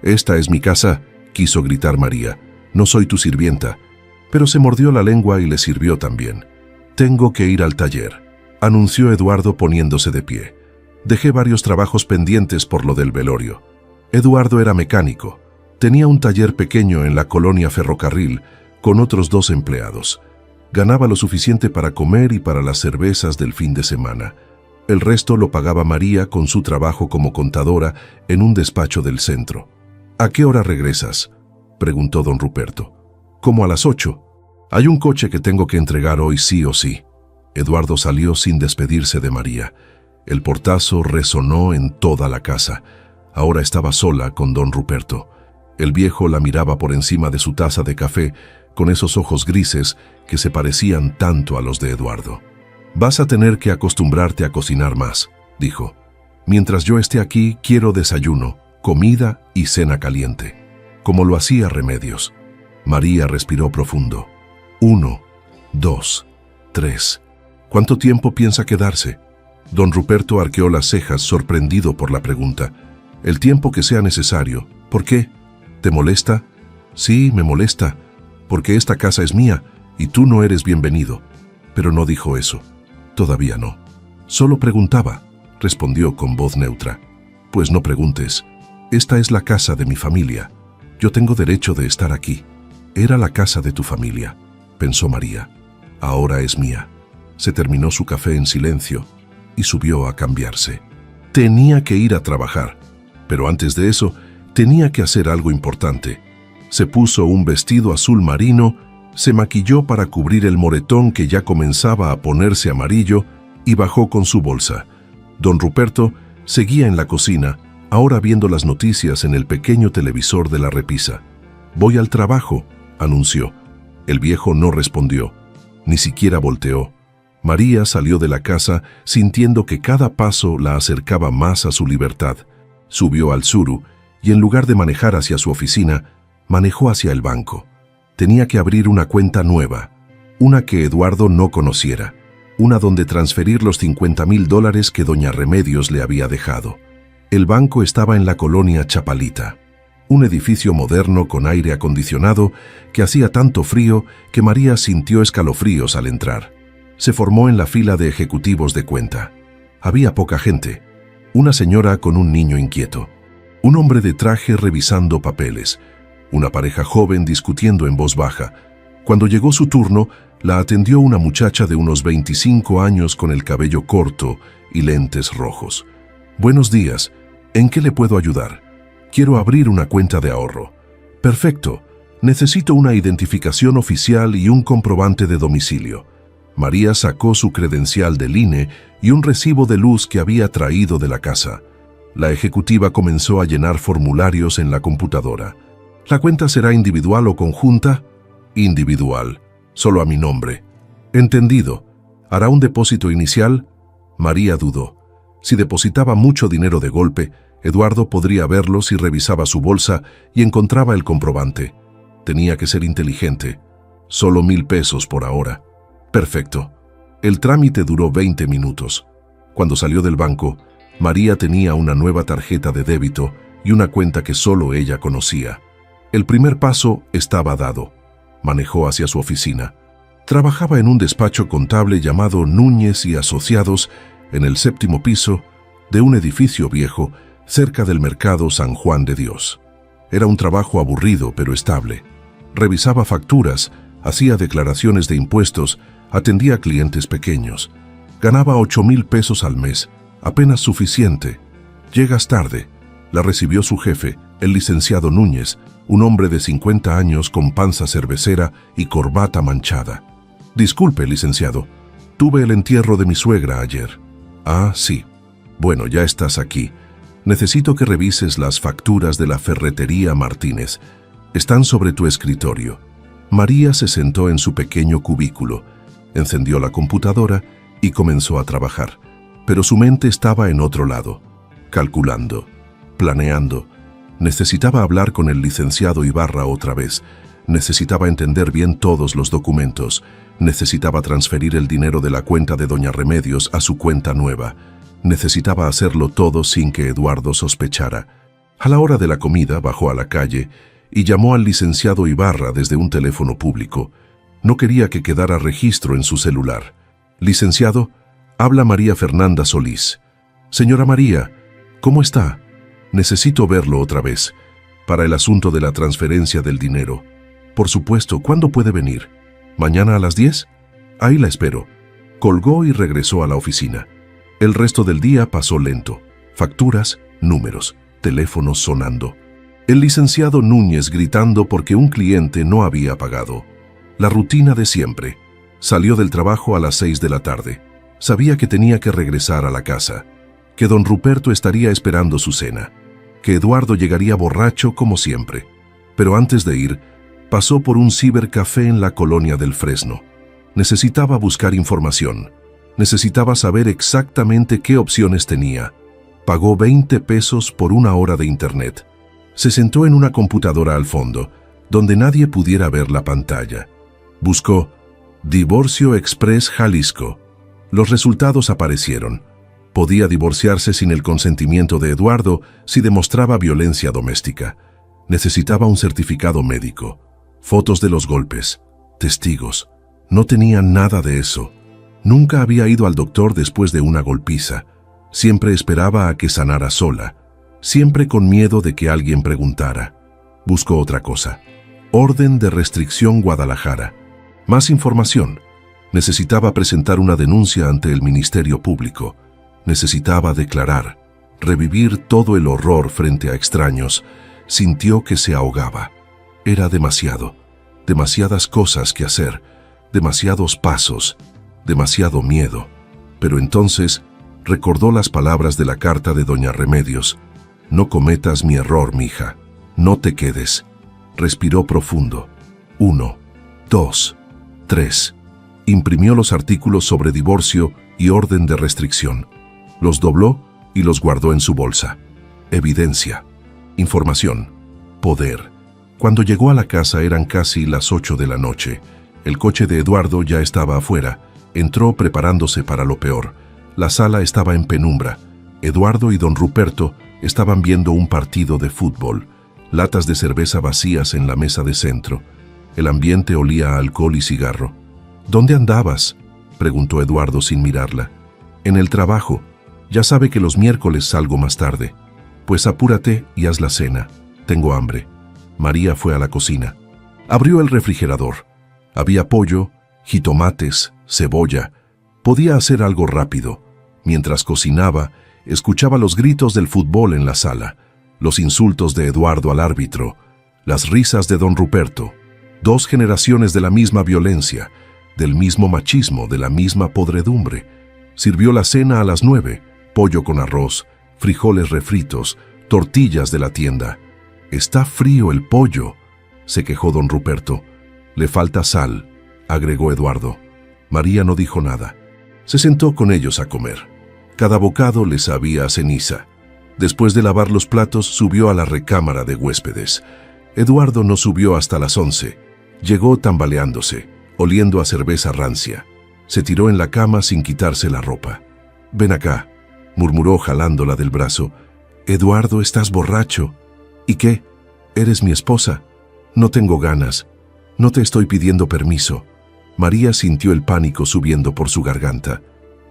«Esta es mi casa», quiso gritar María. «No soy tu sirvienta». Pero se mordió la lengua y le sirvió también. «Tengo que ir al taller», anunció Eduardo poniéndose de pie. «Dejé varios trabajos pendientes por lo del velorio». Eduardo era mecánico. Tenía un taller pequeño en la colonia Ferrocarril con otros 2 empleados. Ganaba lo suficiente para comer y para las cervezas del fin de semana. El resto lo pagaba María con su trabajo como contadora en un despacho del centro. «¿A qué hora regresas?», preguntó don Ruperto. «Como a las 8. Hay un coche que tengo que entregar hoy sí o sí». Eduardo salió sin despedirse de María. El portazo resonó en toda la casa. Ahora estaba sola con don Ruperto. El viejo la miraba por encima de su taza de café con esos ojos grises que se parecían tanto a los de Eduardo. «Vas a tener que acostumbrarte a cocinar más», dijo. «Mientras yo esté aquí, quiero desayuno, comida y cena caliente, como lo hacía Remedios». María respiró profundo. 1, 2, 3. ¿Cuánto tiempo piensa quedarse? Don Ruperto arqueó las cejas, sorprendido por la pregunta. «El tiempo que sea necesario». «¿Por qué? ¿Te molesta?» «Sí, me molesta, porque esta casa es mía y tú no eres bienvenido». Pero no dijo eso. «Todavía no». «Solo preguntaba», respondió con voz neutra. «Pues no preguntes. Esta es la casa de mi familia. Yo tengo derecho de estar aquí». «Era la casa de tu familia», pensó María. «Ahora es mía». Se terminó su café en silencio y subió a cambiarse. Tenía que ir a trabajar, pero antes de eso tenía que hacer algo importante. Se puso un vestido azul marino, se maquilló para cubrir el moretón que ya comenzaba a ponerse amarillo y bajó con su bolsa. Don Ruperto seguía en la cocina, ahora viendo las noticias en el pequeño televisor de la repisa. «Voy al trabajo», anunció. El viejo no respondió, ni siquiera volteó. María salió de la casa sintiendo que cada paso la acercaba más a su libertad. Subió al suru y en lugar de manejar hacia su oficina, manejó hacia el banco. Tenía que abrir una cuenta nueva, una que Eduardo no conociera, una donde transferir los $50,000 que doña Remedios le había dejado. El banco estaba en la colonia Chapalita, un edificio moderno con aire acondicionado que hacía tanto frío que María sintió escalofríos al entrar. Se formó en la fila de ejecutivos de cuenta. Había poca gente, una señora con un niño inquieto, un hombre de traje revisando papeles, una pareja joven discutiendo en voz baja. Cuando llegó su turno, la atendió una muchacha de unos 25 años con el cabello corto y lentes rojos. Buenos días. ¿En qué le puedo ayudar? Quiero abrir una cuenta de ahorro. Perfecto. Necesito una identificación oficial y un comprobante de domicilio. María sacó su credencial del INE y un recibo de luz que había traído de la casa. La ejecutiva comenzó a llenar formularios en la computadora. ¿La cuenta será individual o conjunta? Individual. Solo a mi nombre. Entendido. ¿Hará un depósito inicial? María dudó. Si depositaba mucho dinero de golpe, Eduardo podría verlo si revisaba su bolsa y encontraba el comprobante. Tenía que ser inteligente. Solo 1,000 pesos por ahora. Perfecto. El trámite duró 20 minutos. Cuando salió del banco, María tenía una nueva tarjeta de débito y una cuenta que solo ella conocía. El primer paso estaba dado. Manejó hacia su oficina. Trabajaba en un despacho contable llamado Núñez y Asociados en el 7º piso de un edificio viejo cerca del mercado San Juan de Dios. Era un trabajo aburrido pero estable. Revisaba facturas, hacía declaraciones de impuestos, atendía a clientes pequeños. Ganaba 8,000 pesos al mes, apenas suficiente. Llegas tarde. La recibió su jefe, el licenciado Núñez, un hombre de 50 años con panza cervecera y corbata manchada. Disculpe, licenciado, tuve el entierro de mi suegra ayer. Ah, sí. Bueno, ya estás aquí. Necesito que revises las facturas de la ferretería Martínez. Están sobre tu escritorio. María se sentó en su pequeño cubículo, encendió la computadora y comenzó a trabajar. Pero su mente estaba en otro lado, calculando, planeando. Necesitaba hablar con el licenciado Ibarra otra vez. Necesitaba entender bien todos los documentos. Necesitaba transferir el dinero de la cuenta de Doña Remedios a su cuenta nueva. Necesitaba hacerlo todo sin que Eduardo sospechara. A la hora de la comida bajó a la calle y llamó al licenciado Ibarra desde un teléfono público. No quería que quedara registro en su celular. Licenciado, habla María Fernanda Solís. Señora María, ¿cómo está? Necesito verlo otra vez, para el asunto de la transferencia del dinero. Por supuesto, ¿cuándo puede venir? ¿Mañana a las 10? Ahí la espero. Colgó y regresó a la oficina. El resto del día pasó lento. Facturas, números, teléfonos sonando. El licenciado Núñez gritando porque un cliente no había pagado. La rutina de siempre. Salió del trabajo a las 6 de la tarde. Sabía que tenía que regresar a la casa, que don Ruperto estaría esperando su cena, que Eduardo llegaría borracho como siempre. Pero antes de ir, pasó por un cibercafé en la colonia del Fresno. Necesitaba buscar información. Necesitaba saber exactamente qué opciones tenía. Pagó 20 pesos por una hora de internet. Se sentó en una computadora al fondo, donde nadie pudiera ver la pantalla. Buscó Divorcio Express Jalisco. Los resultados aparecieron. Podía divorciarse sin el consentimiento de Eduardo si demostraba violencia doméstica. Necesitaba un certificado médico, fotos de los golpes, testigos. No tenía nada de eso. Nunca había ido al doctor después de una golpiza. Siempre esperaba a que sanara sola, siempre con miedo de que alguien preguntara. Buscó otra cosa. Orden de restricción Guadalajara. Más información. Necesitaba presentar una denuncia ante el Ministerio Público. Necesitaba declarar, revivir todo el horror frente a extraños. Sintió que se ahogaba. Era demasiado. Demasiadas cosas que hacer. Demasiados pasos. Demasiado miedo. Pero entonces recordó las palabras de la carta de Doña Remedios. No cometas mi error, mija. No te quedes. Respiró profundo. 1, 2, 3. Imprimió los artículos sobre divorcio y orden de restricción. Los dobló y los guardó en su bolsa. Evidencia. Información. Poder. Cuando llegó a la casa eran casi las 8 de la noche. El coche de Eduardo ya estaba afuera. Entró preparándose para lo peor. La sala estaba en penumbra. Eduardo y don Ruperto estaban viendo un partido de fútbol. Latas de cerveza vacías en la mesa de centro. El ambiente olía a alcohol y cigarro. ¿Dónde andabas?, preguntó Eduardo sin mirarla. En el trabajo. Ya sabe que los miércoles salgo más tarde. Pues apúrate y haz la cena. Tengo hambre. María fue a la cocina. Abrió el refrigerador. Había pollo, jitomates, cebolla. Podía hacer algo rápido. Mientras cocinaba, escuchaba los gritos del fútbol en la sala, los insultos de Eduardo al árbitro, las risas de don Ruperto. 2 generaciones de la misma violencia, del mismo machismo, de la misma podredumbre. Sirvió la cena a las 9, pollo con arroz, frijoles refritos, tortillas de la tienda. «Está frío el pollo», se quejó don Ruperto. «Le falta sal», agregó Eduardo. María no dijo nada. Se sentó con ellos a comer. Cada bocado les sabía a ceniza. Después de lavar los platos, subió a la recámara de huéspedes. Eduardo no subió hasta las 11. Llegó tambaleándose, oliendo a cerveza rancia. Se tiró en la cama sin quitarse la ropa. «Ven acá», murmuró jalándola del brazo. «Eduardo, estás borracho». «¿Y qué? Eres mi esposa. No tengo ganas. No te estoy pidiendo permiso». María sintió el pánico subiendo por su garganta.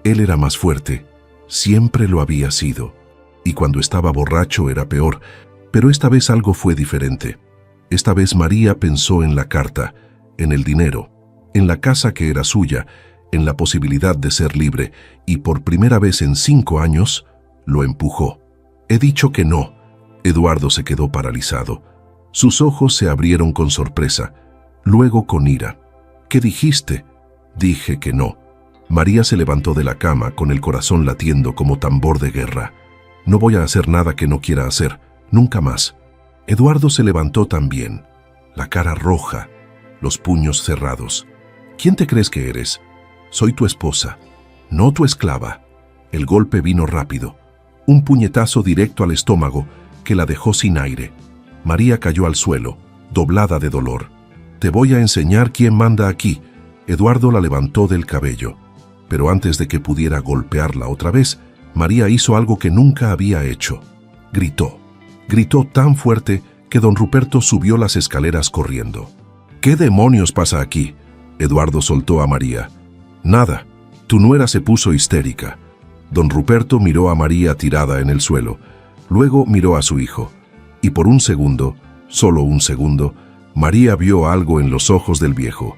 Él era más fuerte. Siempre lo había sido. Y cuando estaba borracho era peor. Pero esta vez algo fue diferente. Esta vez María pensó en la carta, en el dinero, en la casa que era suya, en la posibilidad de ser libre, y por primera vez en 5 años, lo empujó. «He dicho que no». Eduardo se quedó paralizado. Sus ojos se abrieron con sorpresa, luego con ira. «¿Qué dijiste?» «Dije que no». María se levantó de la cama con el corazón latiendo como tambor de guerra. «No voy a hacer nada que no quiera hacer, nunca más». Eduardo se levantó también, la cara roja, los puños cerrados. «¿Quién te crees que eres? Soy tu esposa, no tu esclava». El golpe vino rápido, un puñetazo directo al estómago que la dejó sin aire. María cayó al suelo, doblada de dolor. «Te voy a enseñar quién manda aquí». Eduardo la levantó del cabello. Pero antes de que pudiera golpearla otra vez, María hizo algo que nunca había hecho. Gritó. Gritó tan fuerte que don Ruperto subió las escaleras corriendo. «¿Qué demonios pasa aquí?». Eduardo soltó a María. «Nada». Tu nuera se puso histérica. Don Ruperto miró a María tirada en el suelo. Luego miró a su hijo. Y por un segundo, solo un segundo, María vio algo en los ojos del viejo.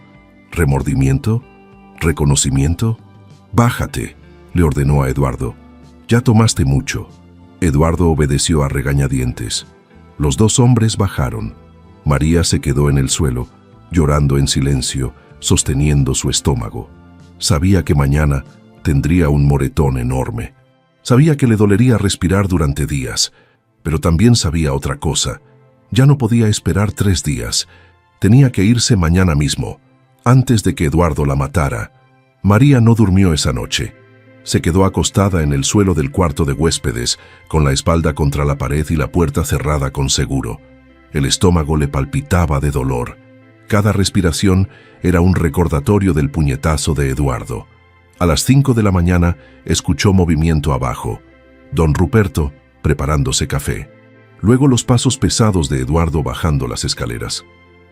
¿Remordimiento? ¿Reconocimiento? «Bájate», le ordenó a Eduardo. «Ya tomaste mucho». Eduardo obedeció a regañadientes. Los 2 hombres bajaron. María se quedó en el suelo, llorando en silencio, sosteniendo su estómago. Sabía que mañana tendría un moretón enorme. Sabía que le dolería respirar durante días, pero también sabía otra cosa. Ya no podía esperar 3 días. Tenía que irse mañana mismo, antes de que Eduardo la matara. María no durmió esa noche. Se quedó acostada en el suelo del cuarto de huéspedes, con la espalda contra la pared y la puerta cerrada con seguro. El estómago le palpitaba de dolor. Cada respiración era un recordatorio del puñetazo de Eduardo. A las 5 de la mañana escuchó movimiento abajo. Don Ruperto preparándose café. Luego los pasos pesados de Eduardo bajando las escaleras.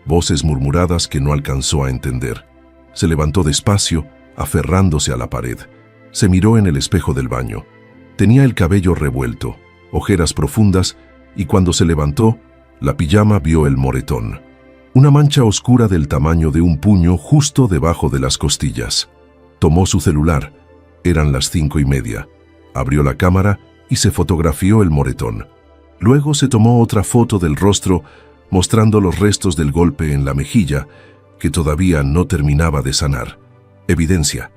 Voces murmuradas que no alcanzó a entender. Se levantó despacio, aferrándose a la pared. Se miró en el espejo del baño. Tenía el cabello revuelto, ojeras profundas, y cuando se levantó, la pijama vio el moretón. Una mancha oscura del tamaño de un puño justo debajo de las costillas. Tomó su celular. Eran las 5:30. Abrió la cámara y se fotografió el moretón. Luego se tomó otra foto del rostro, mostrando los restos del golpe en la mejilla, que todavía no terminaba de sanar. Evidencia.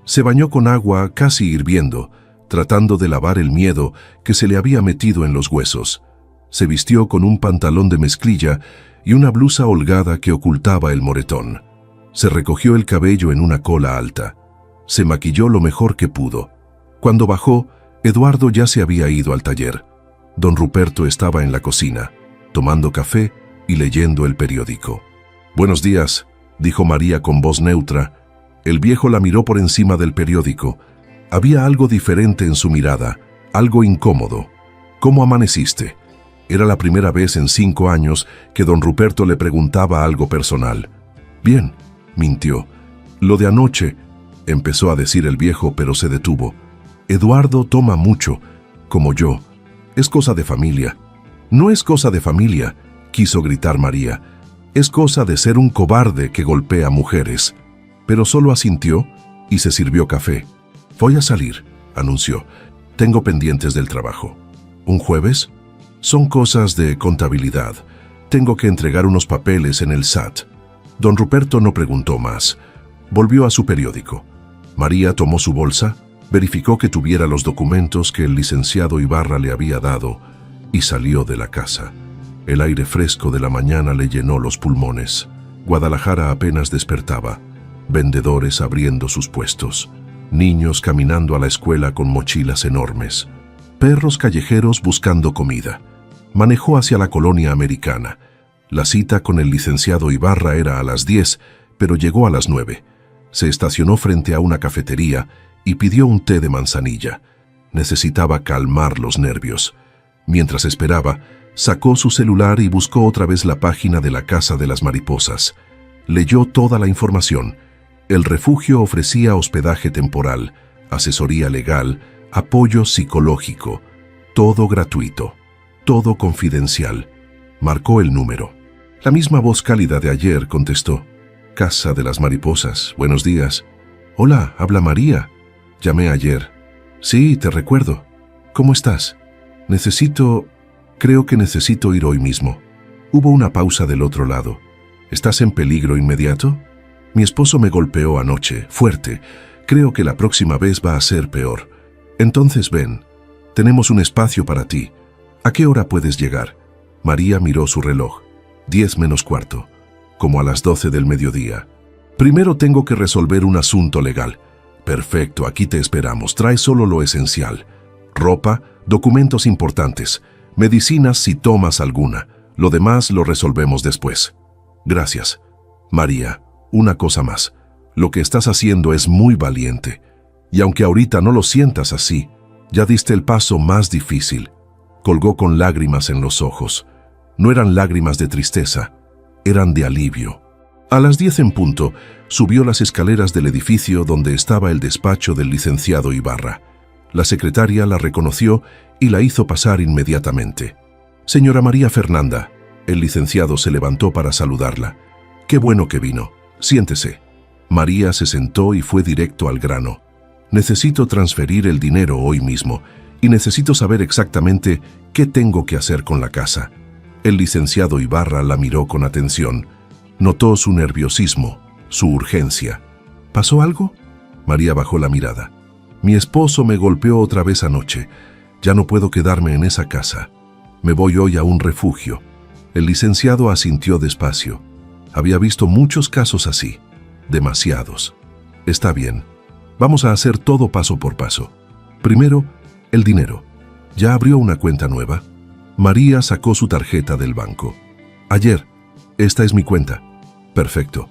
Se bañó con agua casi hirviendo, tratando de lavar el miedo que se le había metido en los huesos. Se vistió con un pantalón de mezclilla y una blusa holgada que ocultaba el moretón. Se recogió el cabello en una cola alta. Se maquilló lo mejor que pudo. Cuando bajó, Eduardo ya se había ido al taller. Don Ruperto estaba en la cocina, tomando café y leyendo el periódico. «Buenos días», dijo María con voz neutra. El viejo la miró por encima del periódico. Había algo diferente en su mirada, algo incómodo. «¿Cómo amaneciste?». Era la primera vez en 5 años que don Ruperto le preguntaba algo personal. «Bien», mintió. «Lo de anoche», empezó a decir el viejo, pero se detuvo. «Eduardo toma mucho, como yo. Es cosa de familia». «No es cosa de familia», quiso gritar María. «Es cosa de ser un cobarde que golpea mujeres». Pero solo asintió y se sirvió café. «Voy a salir», anunció. Tengo pendientes del trabajo. ¿Un jueves? Son cosas de contabilidad. Tengo que entregar unos papeles en el SAT. Don Ruperto no preguntó más. Volvió a su periódico. María tomó su bolsa, verificó que tuviera los documentos que el licenciado Ibarra le había dado y salió de la casa. El aire fresco de la mañana le llenó los pulmones. Guadalajara apenas despertaba. Vendedores abriendo sus puestos. Niños caminando a la escuela con mochilas enormes. Perros callejeros buscando comida. Manejó hacia la colonia americana. La cita con el licenciado Ibarra era a las 10, pero llegó a las 9. Se estacionó frente a una cafetería y pidió un té de manzanilla. Necesitaba calmar los nervios. Mientras esperaba, sacó su celular y buscó otra vez la página de la Casa de las Mariposas. Leyó toda la información. El refugio ofrecía hospedaje temporal, asesoría legal, apoyo psicológico, todo gratuito, todo confidencial. Marcó el número. La misma voz cálida de ayer contestó. Casa de las Mariposas, buenos días. Hola, habla María. Llamé ayer. Sí, te recuerdo. ¿Cómo estás? Creo que necesito ir hoy mismo. Hubo una pausa del otro lado. ¿Estás en peligro inmediato? Mi esposo me golpeó anoche, fuerte. Creo que la próxima vez va a ser peor. Entonces ven. Tenemos un espacio para ti. ¿A qué hora puedes llegar? María miró su reloj. 10 menos cuarto. Como a las 12 del mediodía. Primero tengo que resolver un asunto legal. Perfecto, aquí te esperamos. Trae solo lo esencial. Ropa, documentos importantes, medicinas si tomas alguna. Lo demás lo resolvemos después. Gracias. María, una cosa más. Lo que estás haciendo es muy valiente. Y aunque ahorita no lo sientas así, ya diste el paso más difícil. Colgó con lágrimas en los ojos. No eran lágrimas de tristeza, eran de alivio. A las 10 en punto, subió las escaleras del edificio donde estaba el despacho del licenciado Ibarra. La secretaria la reconoció y la hizo pasar inmediatamente. Señora María Fernanda, el licenciado se levantó para saludarla. Qué bueno que vino. Siéntese. María se sentó y fue directo al grano. Necesito transferir el dinero hoy mismo y necesito saber exactamente qué tengo que hacer con la casa. El licenciado Ibarra la miró con atención. Notó su nerviosismo, su urgencia. ¿Pasó algo? María bajó la mirada. Mi esposo me golpeó otra vez anoche. Ya no puedo quedarme en esa casa. Me voy hoy a un refugio. El licenciado asintió despacio. Había visto muchos casos así. Demasiados. Está bien. Vamos a hacer todo paso por paso. Primero, el dinero. ¿Ya abrió una cuenta nueva? María sacó su tarjeta del banco. Ayer. Esta es mi cuenta. Perfecto.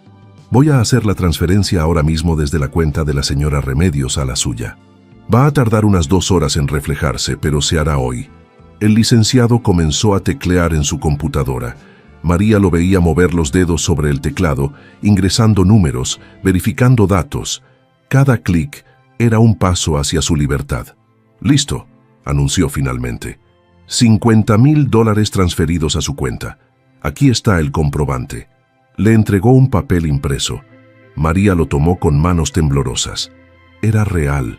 Voy a hacer la transferencia ahora mismo desde la cuenta de la señora Remedios a la suya. Va a tardar unas 2 horas en reflejarse, pero se hará hoy. El licenciado comenzó a teclear en su computadora. María lo veía mover los dedos sobre el teclado, ingresando números, verificando datos. Cada clic era un paso hacia su libertad. «Listo», anunció finalmente. $50,000 transferidos a su cuenta. Aquí está el comprobante. Le entregó un papel impreso. María lo tomó con manos temblorosas. Era real.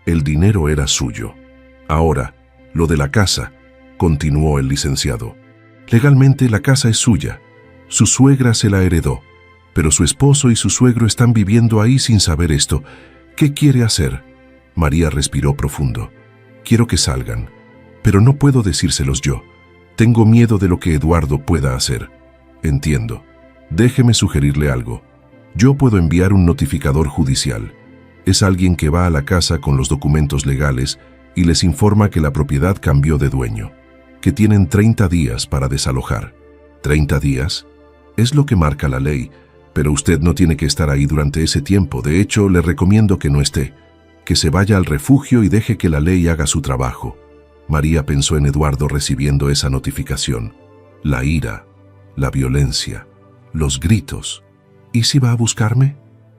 El dinero era suyo. Ahora, lo de la casa, continuó el licenciado. Legalmente la casa es suya. Su suegra se la heredó, pero su esposo y su suegro están viviendo ahí sin saber esto. ¿Qué quiere hacer? María respiró profundo. Quiero que salgan, pero no puedo decírselos yo. Tengo miedo de lo que Eduardo pueda hacer. Entiendo. Déjeme sugerirle algo. Yo puedo enviar un notificador judicial. Es alguien que va a la casa con los documentos legales y les informa que la propiedad cambió de dueño, que tienen 30 días para desalojar. ¿30 días? Es lo que marca la ley, pero usted no tiene que estar ahí durante ese tiempo. De hecho, le recomiendo que no esté, que se vaya al refugio y deje que la ley haga su trabajo. María pensó en Eduardo recibiendo esa notificación. La ira, la violencia, los gritos. ¿Y si va a buscarme?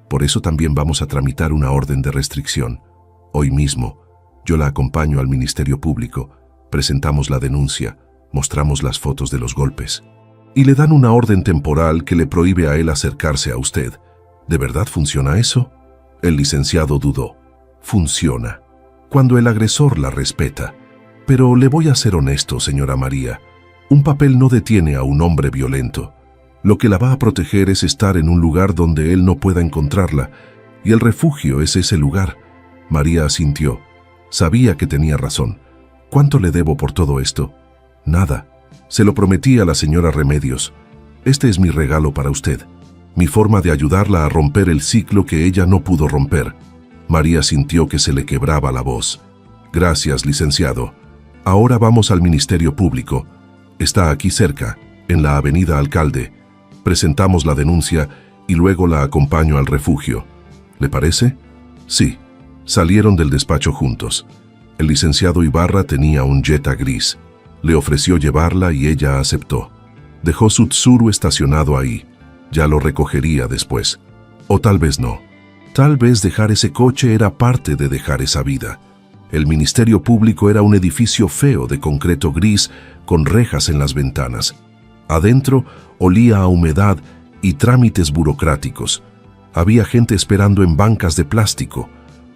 Por eso también vamos a tramitar una orden de restricción. Hoy mismo, yo la acompaño al Ministerio Público, presentamos la denuncia, mostramos las fotos de los golpes. Y le dan una orden temporal que le prohíbe a él acercarse a usted. ¿De verdad funciona eso? El licenciado dudó. Funciona. cuando el agresor la respeta. Pero le voy a ser honesto, señora María. Un papel no detiene a un hombre violento. Lo que la va a proteger es estar en un lugar donde él no pueda encontrarla, y el refugio es ese lugar. María asintió. Sabía que tenía razón. ¿Cuánto le debo por todo esto? Nada. Se lo prometí a la señora Remedios. Este es mi regalo para usted. Mi forma de ayudarla a romper el ciclo que ella no pudo romper. María sintió que se le quebraba la voz. Gracias, licenciado. Ahora vamos al Ministerio Público. Está aquí cerca, en la Avenida Alcalde. Presentamos la denuncia y luego la acompaño al refugio. ¿Le parece? Sí. Salieron del despacho juntos. El licenciado Ibarra tenía un Jetta gris. Le ofreció llevarla y ella aceptó. Dejó su Tsuru estacionado ahí. Ya lo recogería después. O tal vez no. Tal vez dejar ese coche era parte de dejar esa vida. El Ministerio Público era un edificio feo de concreto gris con rejas en las ventanas. Adentro olía a humedad y trámites burocráticos. Había gente esperando en bancas de plástico,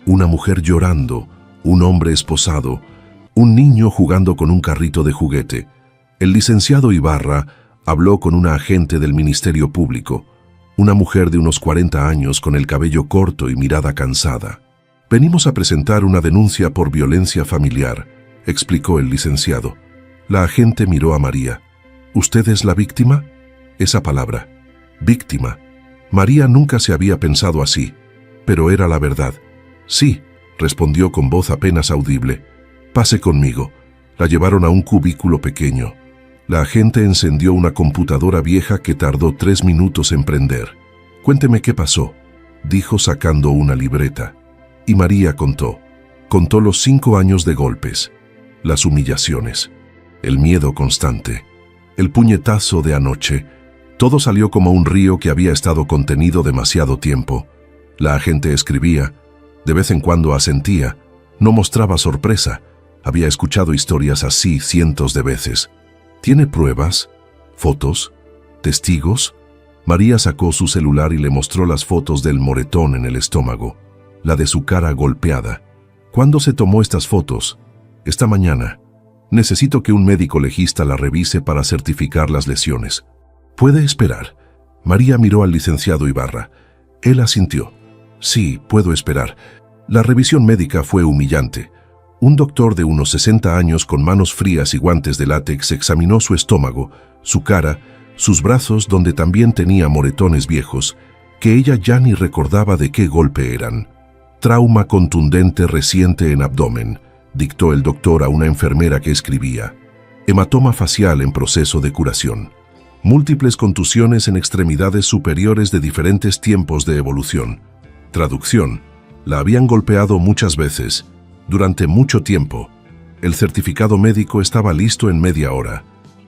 una mujer llorando, un hombre esposado, un niño jugando con un carrito de juguete. El licenciado Ibarra habló con una agente del Ministerio Público, una mujer de unos 40 años con el cabello corto y mirada cansada. Venimos a presentar una denuncia por violencia familiar, explicó el licenciado. La agente miró a María. ¿Usted es la víctima? Esa palabra, víctima. María nunca se había pensado así, pero era la verdad. Sí, respondió con voz apenas audible. Pase conmigo. La llevaron a un cubículo pequeño. La agente encendió una computadora vieja que tardó 3 minutos en prender. Cuénteme qué pasó, dijo sacando una libreta. Y María contó. Contó los 5 años de golpes, las humillaciones, el miedo constante, el puñetazo de anoche. Todo salió como un río que había estado contenido demasiado tiempo. La agente escribía, de vez en cuando asentía, no mostraba sorpresa. Había escuchado historias así cientos de veces. ¿Tiene pruebas? ¿Fotos? ¿Testigos? María sacó su celular y le mostró las fotos del moretón en el estómago, la de su cara golpeada. ¿Cuándo se tomó estas fotos? Esta mañana. Necesito que un médico legista la revise para certificar las lesiones. ¿Puede esperar? María miró al licenciado Ibarra. Él asintió. Sí, puedo esperar. La revisión médica fue humillante. Un doctor de unos 60 años con manos frías y guantes de látex examinó su estómago, su cara, sus brazos donde también tenía moretones viejos, que ella ya ni recordaba de qué golpe eran. Trauma contundente reciente en abdomen, dictó el doctor a una enfermera que escribía. Hematoma facial en proceso de curación. Múltiples contusiones en extremidades superiores de diferentes tiempos de evolución. Traducción. La habían golpeado muchas veces, durante mucho tiempo. El certificado médico estaba listo en media hora.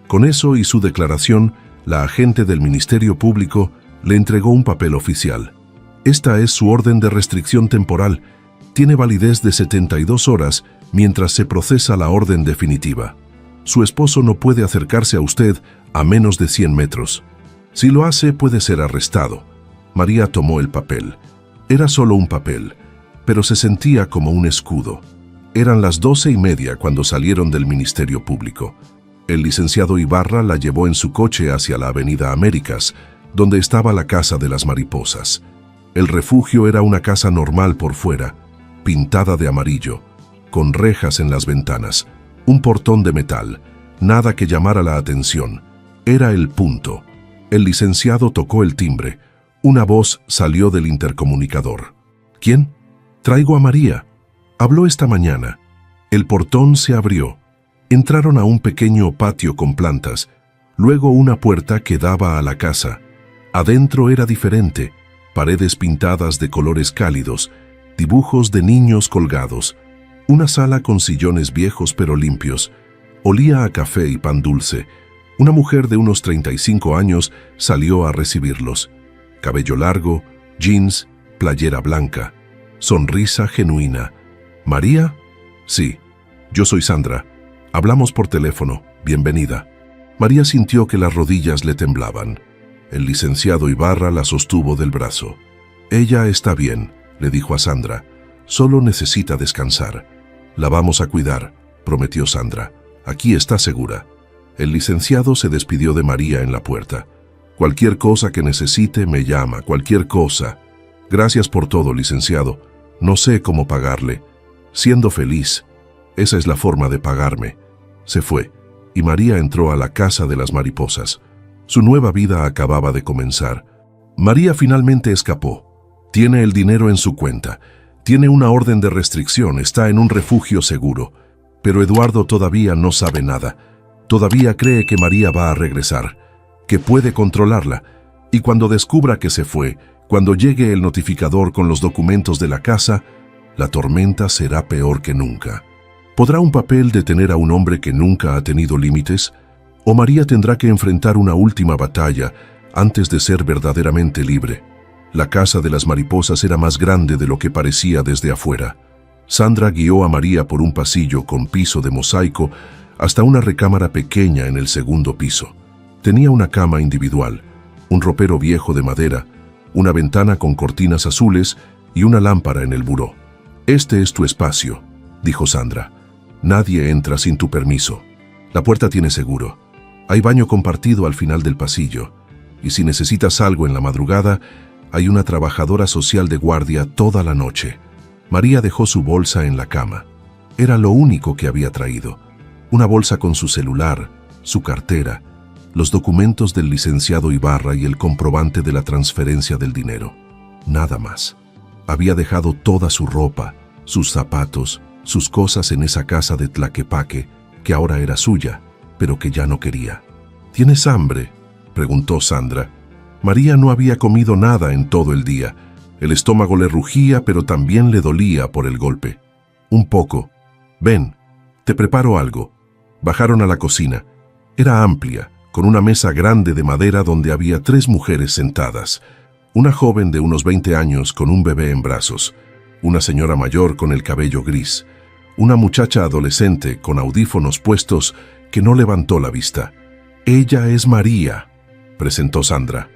Con eso y su declaración, la agente del Ministerio Público le entregó un papel oficial. Esta es su orden de restricción temporal. Tiene validez de 72 horas mientras se procesa la orden definitiva. Su esposo no puede acercarse a usted a menos de 100 metros. Si lo hace, puede ser arrestado. María tomó el papel. Era solo un papel, pero se sentía como un escudo. Eran las 12:30 cuando salieron del Ministerio Público. El licenciado Ibarra la llevó en su coche hacia la Avenida Américas, donde estaba la Casa de las Mariposas. El refugio era una casa normal por fuera, pintada de amarillo, con rejas en las ventanas, un portón de metal, nada que llamara la atención. Era el punto. El licenciado tocó el timbre. Una voz salió del intercomunicador. ¿Quién? Traigo a María. Habló esta mañana. El portón se abrió. Entraron a un pequeño patio con plantas, luego una puerta que daba a la casa. Adentro era diferente, paredes pintadas de colores cálidos, dibujos de niños colgados, una sala con sillones viejos pero limpios. Olía a café y pan dulce. Una mujer de unos 35 años salió a recibirlos. Cabello largo, jeans, playera blanca, sonrisa genuina. ¿María? Sí, yo soy Sandra. Hablamos por teléfono. Bienvenida. María sintió que las rodillas le temblaban. El licenciado Ibarra la sostuvo del brazo. Ella está bien, le dijo a Sandra. Solo necesita descansar. La vamos a cuidar, prometió Sandra. Aquí está segura. El licenciado se despidió de María en la puerta. Cualquier cosa que necesite me llama, cualquier cosa. Gracias por todo, licenciado. No sé cómo pagarle. Siendo feliz. Esa es la forma de pagarme. Se fue, y María entró a la casa de las mariposas. Su nueva vida acababa de comenzar. María finalmente escapó. Tiene el dinero en su cuenta. Tiene una orden de restricción, está en un refugio seguro. Pero Eduardo todavía no sabe nada. Todavía cree que María va a regresar, que puede controlarla. Y cuando descubra que se fue, cuando llegue el notificador con los documentos de la casa, la tormenta será peor que nunca. ¿Podrá un papel detener a un hombre que nunca ha tenido límites? ¿O María tendrá que enfrentar una última batalla antes de ser verdaderamente libre? La casa de las mariposas era más grande de lo que parecía desde afuera. Sandra guió a María por un pasillo con piso de mosaico hasta una recámara pequeña en el segundo piso. Tenía una cama individual, un ropero viejo de madera, una ventana con cortinas azules y una lámpara en el buró. «Este es tu espacio», dijo Sandra. «Nadie entra sin tu permiso. La puerta tiene seguro. Hay baño compartido al final del pasillo. Y si necesitas algo en la madrugada, hay una trabajadora social de guardia toda la noche». María dejó su bolsa en la cama. Era lo único que había traído. Una bolsa con su celular, su cartera, los documentos del licenciado Ibarra y el comprobante de la transferencia del dinero. Nada más. Había dejado toda su ropa, sus zapatos, sus cosas en esa casa de Tlaquepaque, que ahora era suya, pero que ya no quería. ¿Tienes hambre?, preguntó Sandra. María no había comido nada en todo el día. El estómago le rugía, pero también le dolía por el golpe. «Un poco. Ven, te preparo algo». Bajaron a la cocina. Era amplia, con una mesa grande de madera donde había 3 mujeres sentadas. Una joven de unos 20 años con un bebé en brazos, una señora mayor con el cabello gris, una muchacha adolescente con audífonos puestos que no levantó la vista. «Ella es María», presentó Sandra.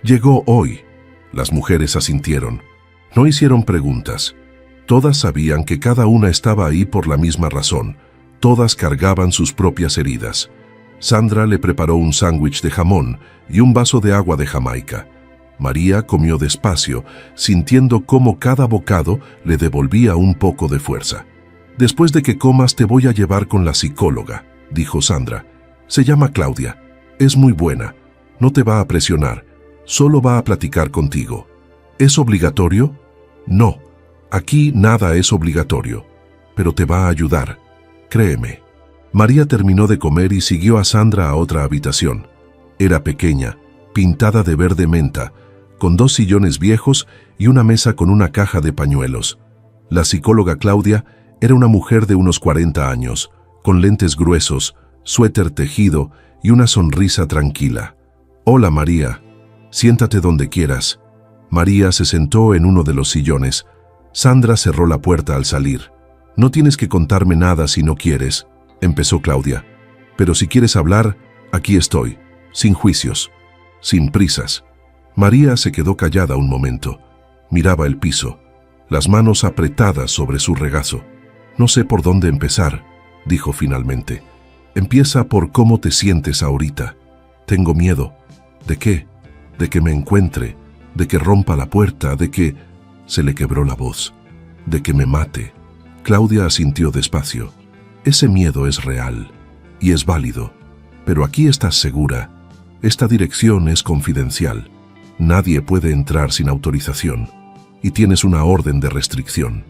«Llegó hoy». Las mujeres asintieron. No hicieron preguntas. Todas sabían que cada una estaba ahí por la misma razón. Todas cargaban sus propias heridas. Sandra le preparó un sándwich de jamón y un vaso de agua de Jamaica. María comió despacio, sintiendo cómo cada bocado le devolvía un poco de fuerza. «Después de que comas te voy a llevar con la psicóloga», dijo Sandra. «Se llama Claudia. Es muy buena. No te va a presionar. Solo va a platicar contigo». «¿Es obligatorio?» «No. Aquí nada es obligatorio. Pero te va a ayudar. Créeme». María terminó de comer y siguió a Sandra a otra habitación. Era pequeña, pintada de verde menta, con 2 sillones viejos y una mesa con una caja de pañuelos. La psicóloga Claudia era una mujer de unos 40 años, con lentes gruesos, suéter tejido y una sonrisa tranquila. «Hola, María. Siéntate donde quieras». María se sentó en uno de los sillones. Sandra cerró la puerta al salir. «No tienes que contarme nada si no quieres», empezó Claudia. «Pero si quieres hablar, aquí estoy, sin juicios, sin prisas». María se quedó callada un momento. Miraba el piso, las manos apretadas sobre su regazo. «No sé por dónde empezar», dijo finalmente. «Empieza por cómo te sientes ahorita». «Tengo miedo». «¿De qué?» «De que me encuentre, de que rompa la puerta, de que...» Se le quebró la voz. «De que me mate». Claudia asintió despacio. «Ese miedo es real y es válido, pero aquí estás segura. Esta dirección es confidencial. Nadie puede entrar sin autorización y tienes una orden de restricción.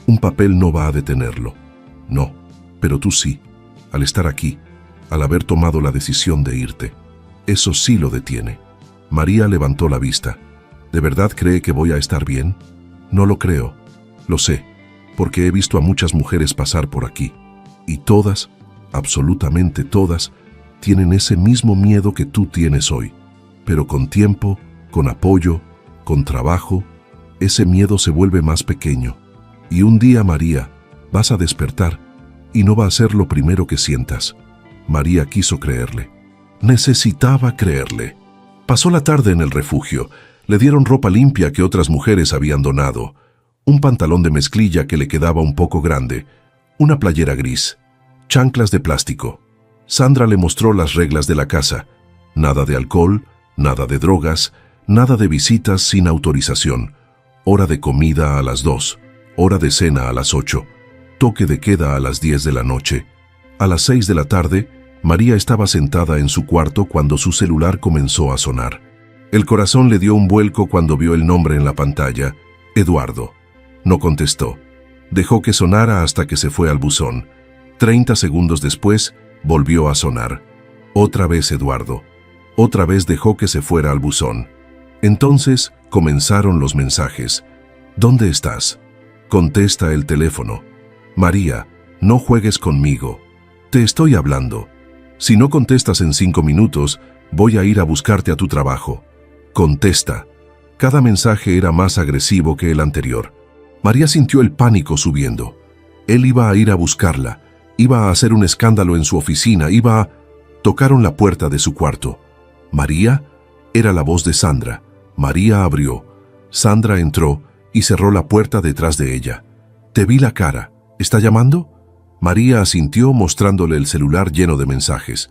Un papel no va a detenerlo. No, pero tú sí, al estar aquí, al haber tomado la decisión de irte. Eso sí lo detiene». María levantó la vista. «¿De verdad cree que voy a estar bien?» «No lo creo. Lo sé, porque he visto a muchas mujeres pasar por aquí. Y todas, absolutamente todas, tienen ese mismo miedo que tú tienes hoy. Pero con tiempo, con apoyo, con trabajo, ese miedo se vuelve más pequeño. Y un día, María, vas a despertar y no va a ser lo primero que sientas». María quiso creerle. Necesitaba creerle. Pasó la tarde en el refugio. Le dieron ropa limpia que otras mujeres habían donado, un pantalón de mezclilla que le quedaba un poco grande, una playera gris, chanclas de plástico. Sandra le mostró las reglas de la casa. Nada de alcohol, nada de drogas, nada de visitas sin autorización. Hora de comida a las 2, hora de cena a las 8, toque de queda a las 10 de la noche. A las 6 de la tarde, María estaba sentada en su cuarto cuando su celular comenzó a sonar. El corazón le dio un vuelco cuando vio el nombre en la pantalla, Eduardo. No contestó. Dejó que sonara hasta que se fue al buzón. 30 segundos después, volvió a sonar. Otra vez Eduardo. Otra vez dejó que se fuera al buzón. Entonces comenzaron los mensajes. ¿Dónde estás? Contesta el teléfono. María, no juegues conmigo. Te estoy hablando. Si no contestas en 5 minutos, voy a ir a buscarte a tu trabajo. Contesta. Cada mensaje era más agresivo que el anterior. María sintió el pánico subiendo. Él iba a ir a buscarla. Iba a hacer un escándalo en su oficina. Tocaron la puerta de su cuarto. ¿María? Era la voz de Sandra. María abrió. Sandra entró y cerró la puerta detrás de ella. Te vi la cara. ¿Está llamando? María asintió mostrándole el celular lleno de mensajes.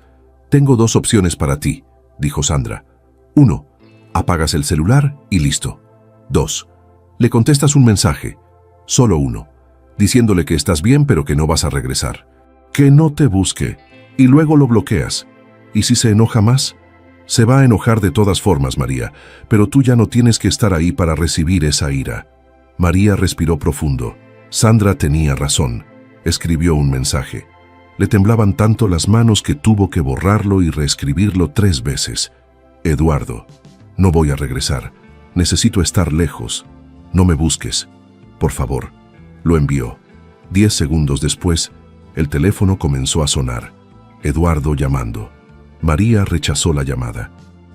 Tengo 2 opciones para ti, dijo Sandra. 1. Apagas el celular y listo. 2. Le contestas un mensaje, solo uno, diciéndole que estás bien pero que no vas a regresar. Que no te busque y luego lo bloqueas. ¿Y si se enoja más? Se va a enojar de todas formas, María, pero tú ya no tienes que estar ahí para recibir esa ira. María respiró profundo. Sandra tenía razón. Escribió un mensaje. Le temblaban tanto las manos que tuvo que borrarlo y reescribirlo 3 veces. Eduardo, no voy a regresar. Necesito estar lejos. No me busques. Por favor. Lo envió. 10 segundos después, el teléfono comenzó a sonar. Eduardo llamando. María rechazó la llamada.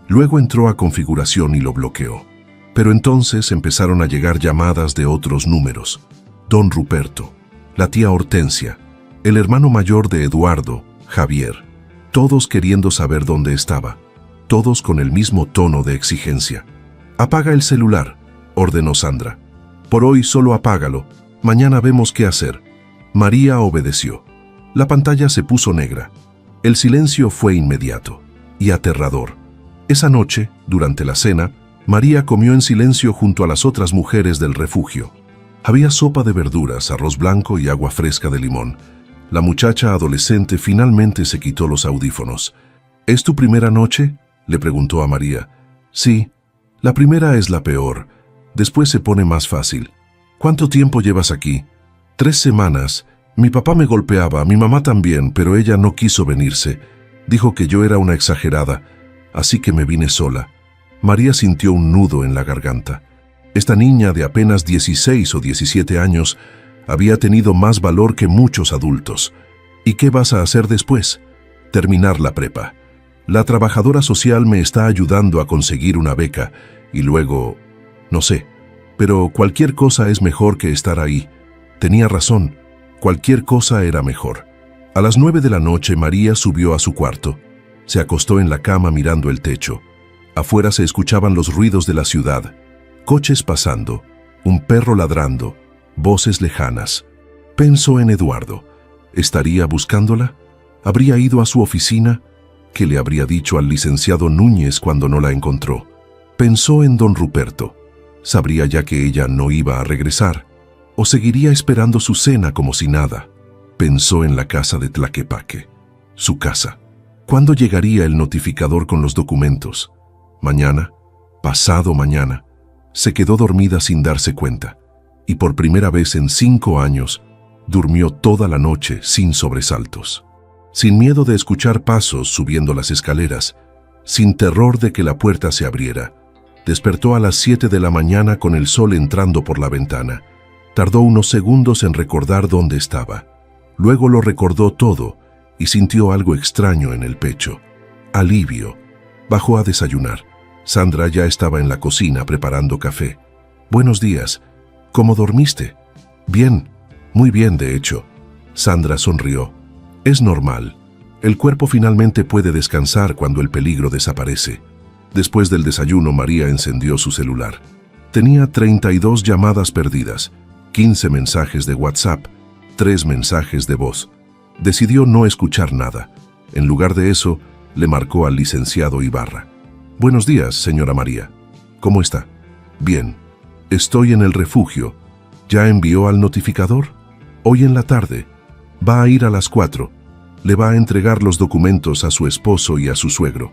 Luego entró a configuración y lo bloqueó. Pero entonces empezaron a llegar llamadas de otros números. Don Ruperto, la tía Hortensia, el hermano mayor de Eduardo, Javier, todos queriendo saber dónde estaba, todos con el mismo tono de exigencia. Apaga el celular, ordenó Sandra. Por hoy solo apágalo, mañana vemos qué hacer. María obedeció. La pantalla se puso negra. El silencio fue inmediato y aterrador. Esa noche, durante la cena, María comió en silencio junto a las otras mujeres del refugio. Había sopa de verduras, arroz blanco y agua fresca de limón. La muchacha adolescente finalmente se quitó los audífonos. ¿Es tu primera noche?, le preguntó a María. Sí, la primera es la peor. Después se pone más fácil. ¿Cuánto tiempo llevas aquí? 3 semanas. Mi papá me golpeaba, mi mamá también, pero ella no quiso venirse. Dijo que yo era una exagerada, así que me vine sola. María sintió un nudo en la garganta. Esta niña de apenas 16 o 17 años había tenido más valor que muchos adultos. ¿Y qué vas a hacer después? Terminar la prepa. La trabajadora social me está ayudando a conseguir una beca y luego, no sé, pero cualquier cosa es mejor que estar ahí. Tenía razón, cualquier cosa era mejor. A las 9 de la noche María subió a su cuarto. Se acostó en la cama mirando el techo. Afuera se escuchaban los ruidos de la ciudad. Coches pasando, un perro ladrando, voces lejanas. Pensó en Eduardo. ¿Estaría buscándola? ¿Habría ido a su oficina? ¿Qué le habría dicho al licenciado Núñez cuando no la encontró? Pensó en don Ruperto. ¿Sabría ya que ella no iba a regresar? ¿O seguiría esperando su cena como si nada? Pensó en la casa de Tlaquepaque. Su casa. ¿Cuándo llegaría el notificador con los documentos? ¿Mañana? ¿Pasado mañana? Se quedó dormida sin darse cuenta, y por primera vez en 5 años, durmió toda la noche sin sobresaltos. Sin miedo de escuchar pasos subiendo las escaleras, sin terror de que la puerta se abriera. Despertó a las 7 de la mañana con el sol entrando por la ventana. Tardó unos segundos en recordar dónde estaba. Luego lo recordó todo y sintió algo extraño en el pecho. Alivio. Bajó a desayunar. Sandra ya estaba en la cocina preparando café. Buenos días. ¿Cómo dormiste? Bien, muy bien de hecho. Sandra sonrió. Es normal. El cuerpo finalmente puede descansar cuando el peligro desaparece. Después del desayuno, María encendió su celular. Tenía 32 llamadas perdidas, 15 mensajes de WhatsApp, 3 mensajes de voz. Decidió no escuchar nada. En lugar de eso, le marcó al licenciado Ibarra. «Buenos días, señora María. ¿Cómo está?» «Bien. Estoy en el refugio. ¿Ya envió al notificador?» «Hoy en la tarde. Va a ir a las 4. Le va a entregar los documentos a su esposo y a su suegro.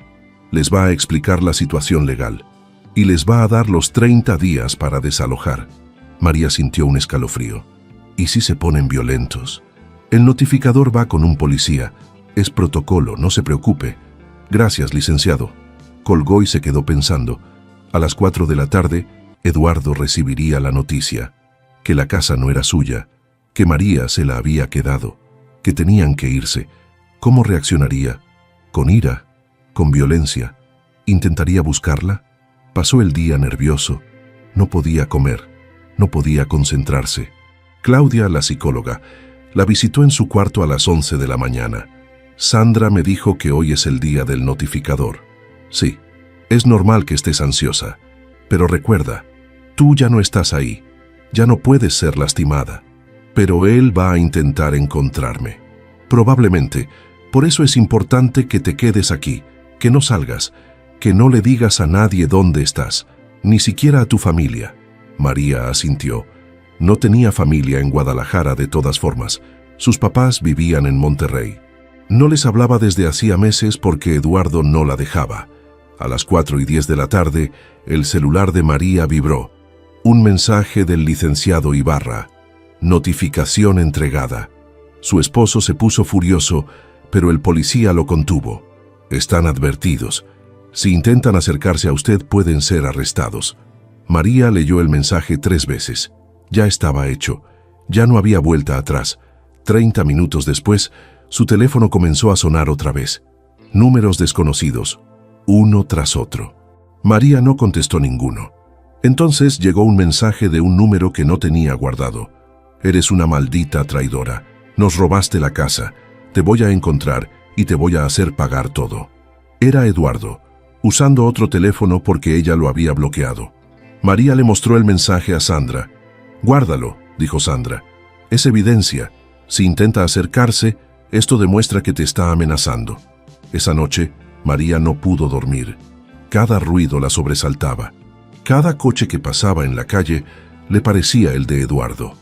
Les va a explicar la situación legal. Y les va a dar los 30 días para desalojar». María sintió un escalofrío. ¿Y si se ponen violentos? «El notificador va con un policía. Es protocolo, no se preocupe». «Gracias, licenciado». Colgó y se quedó pensando. A las 4 de la tarde, Eduardo recibiría la noticia. Que la casa no era suya, que María se la había quedado, que tenían que irse. ¿Cómo reaccionaría? ¿Con ira? ¿Con violencia? ¿Intentaría buscarla? Pasó el día nervioso. No podía comer. No podía concentrarse. Claudia, la psicóloga, la visitó en su cuarto a las 11 de la mañana. «Sandra me dijo que hoy es el día del notificador». «Sí, es normal que estés ansiosa. Pero recuerda, tú ya no estás ahí. Ya no puedes ser lastimada. Pero él va a intentar encontrarme. Probablemente. Por eso es importante que te quedes aquí, que no salgas, que no le digas a nadie dónde estás, ni siquiera a tu familia». María asintió. No tenía familia en Guadalajara de todas formas. Sus papás vivían en Monterrey. No les hablaba desde hacía meses porque Eduardo no la dejaba. A las 4:10 de la tarde, el celular de María vibró. Un mensaje del licenciado Ibarra. Notificación entregada. Su esposo se puso furioso, pero el policía lo contuvo. «Están advertidos. Si intentan acercarse a usted pueden ser arrestados». María leyó el mensaje 3 veces. Ya estaba hecho. Ya no había vuelta atrás. 30 minutos después, su teléfono comenzó a sonar otra vez. Números desconocidos, uno tras otro. María no contestó ninguno. Entonces llegó un mensaje de un número que no tenía guardado. «Eres una maldita traidora. Nos robaste la casa. Te voy a encontrar y te voy a hacer pagar todo». Era Eduardo, usando otro teléfono porque ella lo había bloqueado. María le mostró el mensaje a Sandra. «Guárdalo», dijo Sandra. «Es evidencia. Si intenta acercarse, esto demuestra que te está amenazando». Esa noche, María no pudo dormir. Cada ruido la sobresaltaba. Cada coche que pasaba en la calle le parecía el de Eduardo.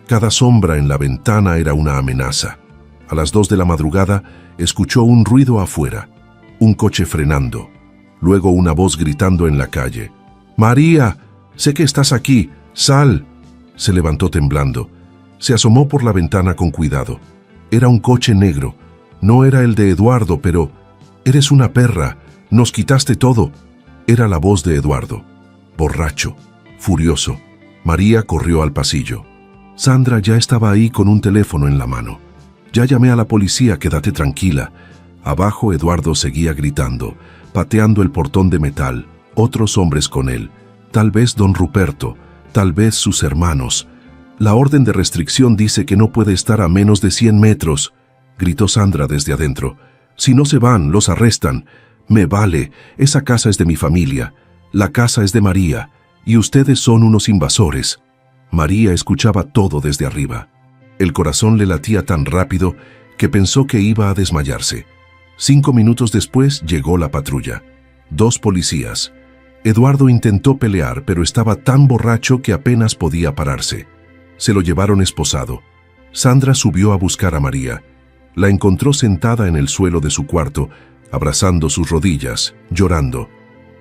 Cada sombra en la ventana era una amenaza. A las 2 de la madrugada, escuchó un ruido afuera. Un coche frenando. Luego una voz gritando en la calle. «María, sé que estás aquí. Sal». Se levantó temblando. Se asomó por la ventana con cuidado. Era un coche negro. No era el de Eduardo, pero... «Eres una perra. Nos quitaste todo». Era la voz de Eduardo. Borracho, furioso. María corrió al pasillo. Sandra ya estaba ahí con un teléfono en la mano. «Ya llamé a la policía, quédate tranquila». Abajo Eduardo seguía gritando, pateando el portón de metal. Otros hombres con él. Tal vez don Ruperto, tal vez sus hermanos. «La orden de restricción dice que no puede estar a menos de 100 metros», gritó Sandra desde adentro. «Si no se van, los arrestan. Me vale, esa casa es de mi familia. La casa es de María, y ustedes son unos invasores». María escuchaba todo desde arriba. El corazón le latía tan rápido que pensó que iba a desmayarse. 5 minutos después llegó la patrulla. 2 policías. Eduardo intentó pelear, pero estaba tan borracho que apenas podía pararse. Se lo llevaron esposado. Sandra subió a buscar a María. La encontró sentada en el suelo de su cuarto, abrazando sus rodillas, llorando.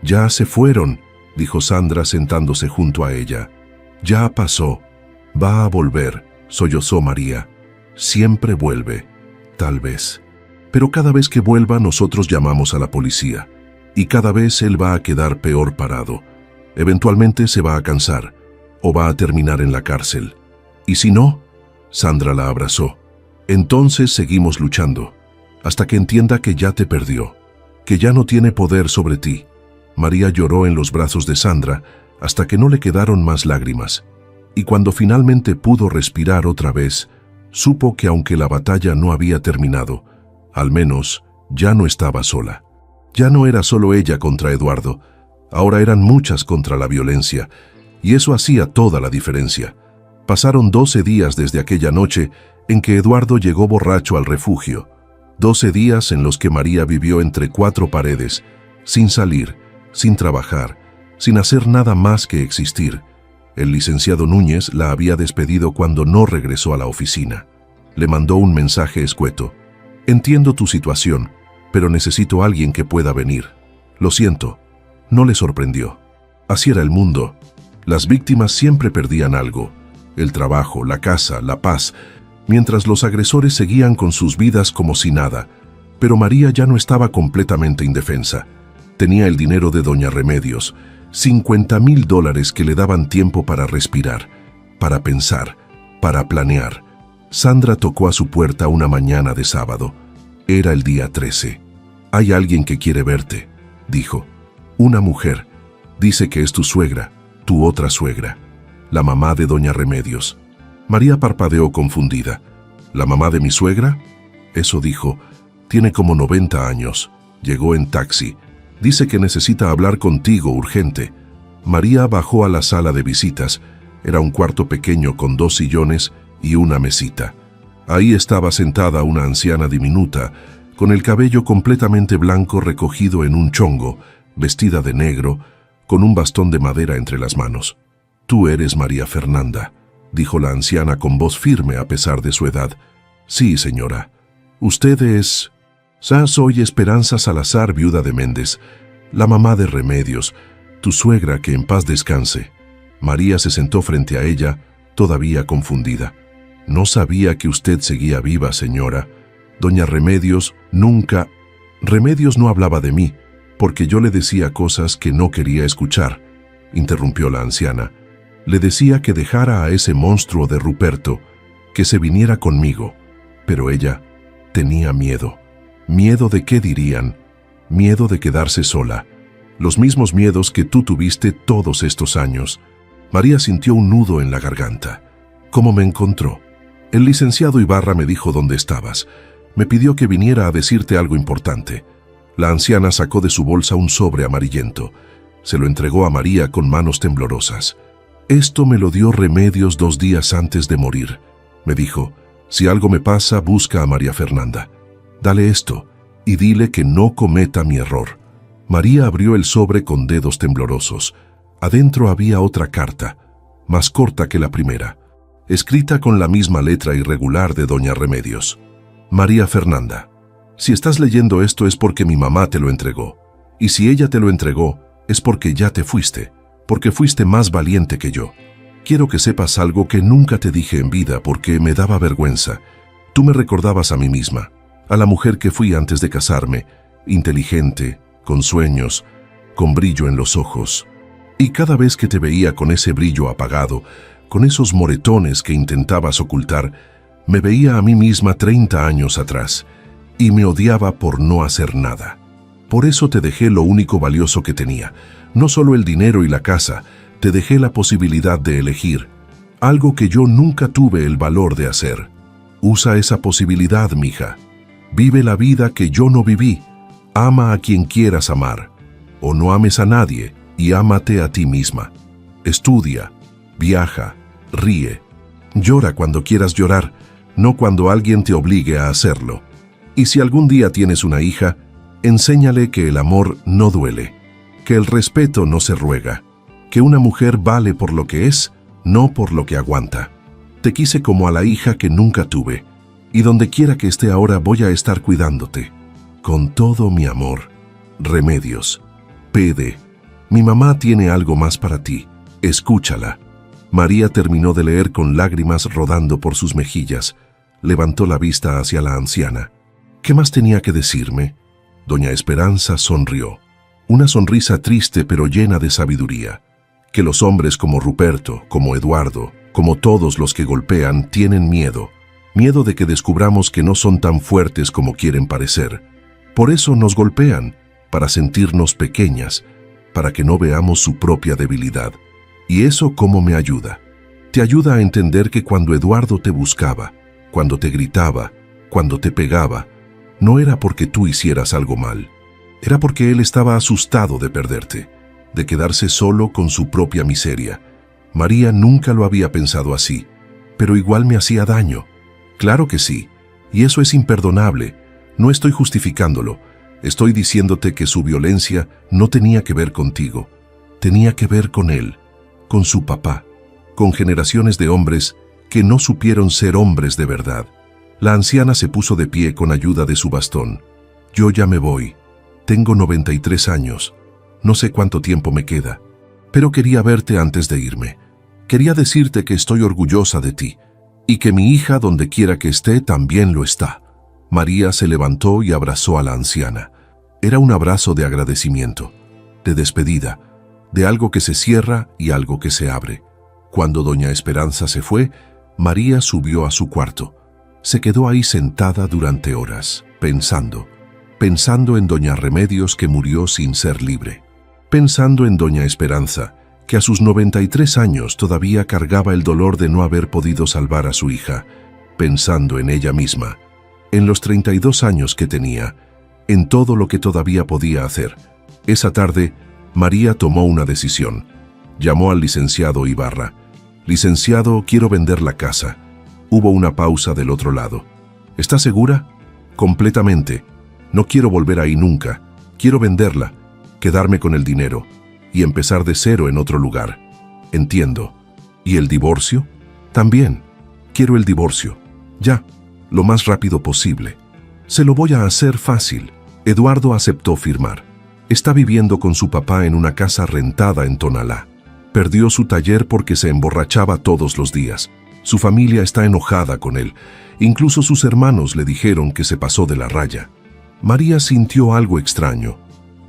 «Ya se fueron», dijo Sandra sentándose junto a ella. «Ya pasó. Va a volver», sollozó María. «Siempre vuelve. Tal vez. Pero cada vez que vuelva nosotros llamamos a la policía. Y cada vez él va a quedar peor parado. Eventualmente se va a cansar. O va a terminar en la cárcel. Y si no», Sandra la abrazó, «entonces seguimos luchando. Hasta que entienda que ya te perdió. Que ya no tiene poder sobre ti». María lloró en los brazos de Sandra hasta que no le quedaron más lágrimas. Y cuando finalmente pudo respirar otra vez, supo que aunque la batalla no había terminado, al menos ya no estaba sola. Ya no era solo ella contra Eduardo, ahora eran muchas contra la violencia, y eso hacía toda la diferencia. Pasaron 12 días desde aquella noche en que Eduardo llegó borracho al refugio. 12 días en los que María vivió entre 4 paredes, sin salir, sin trabajar, sin hacer nada más que existir. El licenciado Núñez la había despedido cuando no regresó a la oficina. Le mandó un mensaje escueto. Entiendo tu situación, pero necesito a alguien que pueda venir. Lo siento. No le sorprendió. Así era el mundo. Las víctimas siempre perdían algo. El trabajo, la casa, la paz, mientras los agresores seguían con sus vidas como si nada. Pero María ya no estaba completamente indefensa. Tenía el dinero de doña Remedios, $50,000 que le daban tiempo para respirar, para pensar, para planear. Sandra tocó a su puerta una mañana de sábado. Era el día 13. «Hay alguien que quiere verte», dijo. «Una mujer. Dice que es tu suegra, tu otra suegra, la mamá de doña Remedios». María parpadeó confundida. «¿La mamá de mi suegra?». «Eso dijo. Tiene como 90 años. Llegó en taxi. Dice que necesita hablar contigo urgente». María bajó a la sala de visitas. Era un cuarto pequeño con 2 sillones y una mesita. Ahí estaba sentada una anciana diminuta, con el cabello completamente blanco recogido en un chongo, vestida de negro, con un bastón de madera entre las manos. «Tú eres María Fernanda», dijo la anciana con voz firme a pesar de su edad. «Sí, señora. Usted es...». «Soy Esperanza Salazar, viuda de Méndez, la mamá de Remedios, tu suegra, que en paz descanse». María se sentó frente a ella, todavía confundida. «No sabía que usted seguía viva, señora. Doña Remedios nunca...». «Remedios no hablaba de mí, porque yo le decía cosas que no quería escuchar», interrumpió la anciana. «Le decía que dejara a ese monstruo de Ruperto, que se viniera conmigo. Pero ella tenía miedo. Miedo de qué dirían, miedo de quedarse sola. Los mismos miedos que tú tuviste todos estos años». María sintió un nudo en la garganta. «¿Cómo me encontró?». «El licenciado Ibarra me dijo dónde estabas. Me pidió que viniera a decirte algo importante». La anciana sacó de su bolsa un sobre amarillento. Se lo entregó a María con manos temblorosas. «Esto me lo dio Remedios 2 días antes de morir. Me dijo, si algo me pasa, busca a María Fernanda. Dale esto y dile que no cometa mi error». María abrió el sobre con dedos temblorosos. Adentro había otra carta, más corta que la primera, escrita con la misma letra irregular de doña Remedios. «María Fernanda, si estás leyendo esto es porque mi mamá te lo entregó. Y si ella te lo entregó, es porque ya te fuiste, porque fuiste más valiente que yo. Quiero que sepas algo que nunca te dije en vida porque me daba vergüenza. Tú me recordabas a mí misma, a la mujer que fui antes de casarme, inteligente, con sueños, con brillo en los ojos. Y cada vez que te veía con ese brillo apagado, con esos moretones que intentabas ocultar, me veía a mí misma 30 años atrás, y me odiaba por no hacer nada. Por eso te dejé lo único valioso que tenía, no solo el dinero y la casa, te dejé la posibilidad de elegir, algo que yo nunca tuve el valor de hacer. Usa esa posibilidad, mija. Vive la vida que yo no viví. Ama a quien quieras amar, o no ames a nadie y ámate a ti misma. Estudia, viaja, ríe. Llora cuando quieras llorar, no cuando alguien te obligue a hacerlo. Y si algún día tienes una hija, enséñale que el amor no duele, que el respeto no se ruega, que una mujer vale por lo que es, no por lo que aguanta. Te quise como a la hija que nunca tuve, y donde quiera que esté ahora voy a estar cuidándote. Con todo mi amor. Remedios. P.D. Mi mamá tiene algo más para ti. Escúchala». María terminó de leer con lágrimas rodando por sus mejillas. Levantó la vista hacia la anciana. «¿Qué más tenía que decirme?». Doña Esperanza sonrió. Una sonrisa triste pero llena de sabiduría. Que los hombres como Ruperto, como Eduardo, como todos los que golpean, tienen miedo. Miedo de que descubramos que no son tan fuertes como quieren parecer. Por eso nos golpean, para sentirnos pequeñas, para que no veamos su propia debilidad. ¿Y eso cómo me ayuda? Te ayuda a entender que cuando Eduardo te buscaba, cuando te gritaba, cuando te pegaba, no era porque tú hicieras algo mal. Era porque él estaba asustado de perderte, de quedarse solo con su propia miseria. María nunca lo había pensado así, pero igual me hacía daño. Claro que sí, y eso es imperdonable. No estoy justificándolo. Estoy diciéndote que su violencia no tenía que ver contigo. Tenía que ver con él, con su papá, con generaciones de hombres que no supieron ser hombres de verdad. La anciana se puso de pie con ayuda de su bastón. Yo ya me voy. Tengo 93 años. No sé cuánto tiempo me queda, pero quería verte antes de irme. Quería decirte que estoy orgullosa de ti y que mi hija, donde quiera que esté, también lo está. María se levantó y abrazó a la anciana. Era un abrazo de agradecimiento, de despedida, de algo que se cierra y algo que se abre. Cuando doña Esperanza se fue, María subió a su cuarto. Se quedó ahí sentada durante horas, pensando en doña Remedios, que murió sin ser libre. Pensando en doña Esperanza, que a sus 93 años todavía cargaba el dolor de no haber podido salvar a su hija. Pensando en ella misma, en los 32 años que tenía, en todo lo que todavía podía hacer. Esa tarde, María tomó una decisión. Llamó al licenciado Ibarra. «Licenciado, quiero vender la casa». Hubo una pausa del otro lado. «¿Está segura?» «Completamente. No quiero volver ahí nunca. Quiero venderla, quedarme con el dinero y empezar de cero en otro lugar». «Entiendo. ¿Y el divorcio?» «También. Quiero el divorcio. Ya, lo más rápido posible». «Se lo voy a hacer fácil». Eduardo aceptó firmar. Está viviendo con su papá en una casa rentada en Tonalá. Perdió su taller porque se emborrachaba todos los días. Su familia está enojada con él. Incluso sus hermanos le dijeron que se pasó de la raya. María sintió algo extraño.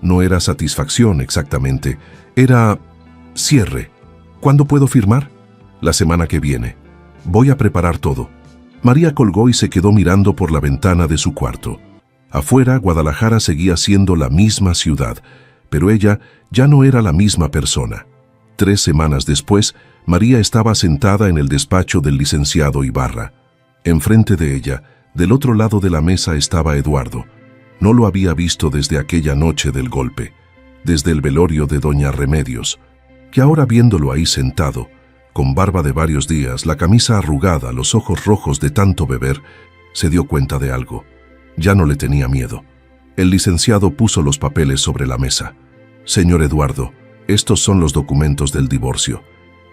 No era satisfacción exactamente, era cierre. ¿Cuándo puedo firmar? La semana que viene. Voy a preparar todo. María colgó y se quedó mirando por la ventana de su cuarto. Afuera, Guadalajara seguía siendo la misma ciudad, pero ella ya no era la misma persona. 3 semanas después, María estaba sentada en el despacho del licenciado Ibarra. Enfrente de ella, del otro lado de la mesa, estaba Eduardo. No lo había visto desde aquella noche del golpe, desde el velorio de doña Remedios, que ahora, viéndolo ahí sentado, con barba de varios días, la camisa arrugada, los ojos rojos de tanto beber, se dio cuenta de algo. Ya no le tenía miedo. El licenciado puso los papeles sobre la mesa. «Señor Eduardo, estos son los documentos del divorcio.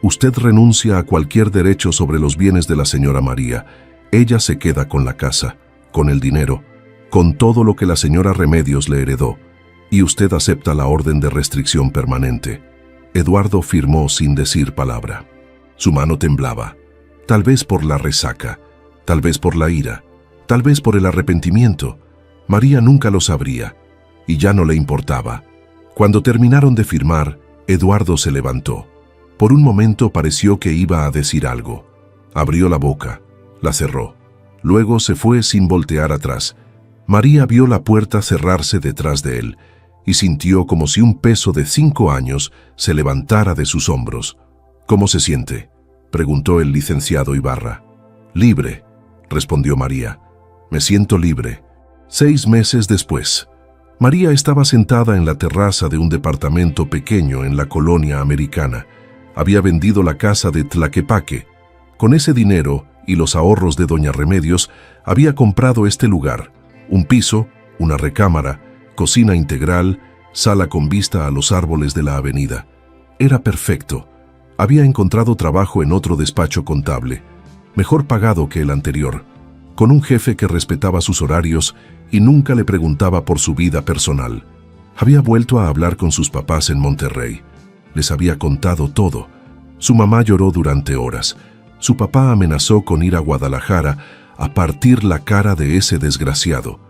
Usted renuncia a cualquier derecho sobre los bienes de la señora María. Ella se queda con la casa, con el dinero, con todo lo que la señora Remedios le heredó, y usted acepta la orden de restricción permanente». Eduardo firmó sin decir palabra. Su mano temblaba, tal vez por la resaca, tal vez por la ira, tal vez por el arrepentimiento. María nunca lo sabría, y ya no le importaba. Cuando terminaron de firmar, Eduardo se levantó. Por un momento pareció que iba a decir algo. Abrió la boca, la cerró. Luego se fue sin voltear atrás. María vio la puerta cerrarse detrás de él y sintió como si un peso de 5 años se levantara de sus hombros. «¿Cómo se siente?», preguntó el licenciado Ibarra. «Libre», respondió María. «Me siento libre». 6 meses después, María estaba sentada en la terraza de un departamento pequeño en la colonia americana. Había vendido la casa de Tlaquepaque. Con ese dinero y los ahorros de doña Remedios, había comprado este lugar: un piso, una recámara, cocina integral, sala con vista a los árboles de la avenida. Era perfecto. Había encontrado trabajo en otro despacho contable, mejor pagado que el anterior, con un jefe que respetaba sus horarios y nunca le preguntaba por su vida personal. Había vuelto a hablar con sus papás en Monterrey. Les había contado todo. Su mamá lloró durante horas. Su papá amenazó con ir a Guadalajara a partir la cara de ese desgraciado,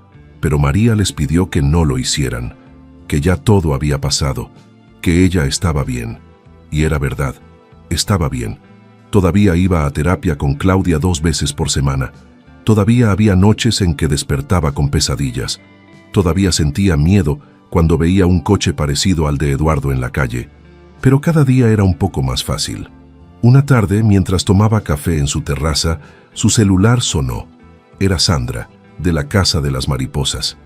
pero María les pidió que no lo hicieran, que ya todo había pasado, que ella estaba bien. Y era verdad, estaba bien. Todavía iba a terapia con Claudia 2 veces por semana. Todavía había noches en que despertaba con pesadillas. Todavía sentía miedo cuando veía un coche parecido al de Eduardo en la calle. Pero cada día era un poco más fácil. Una tarde, mientras tomaba café en su terraza, su celular sonó. Era Sandra, de la Casa de las Mariposas.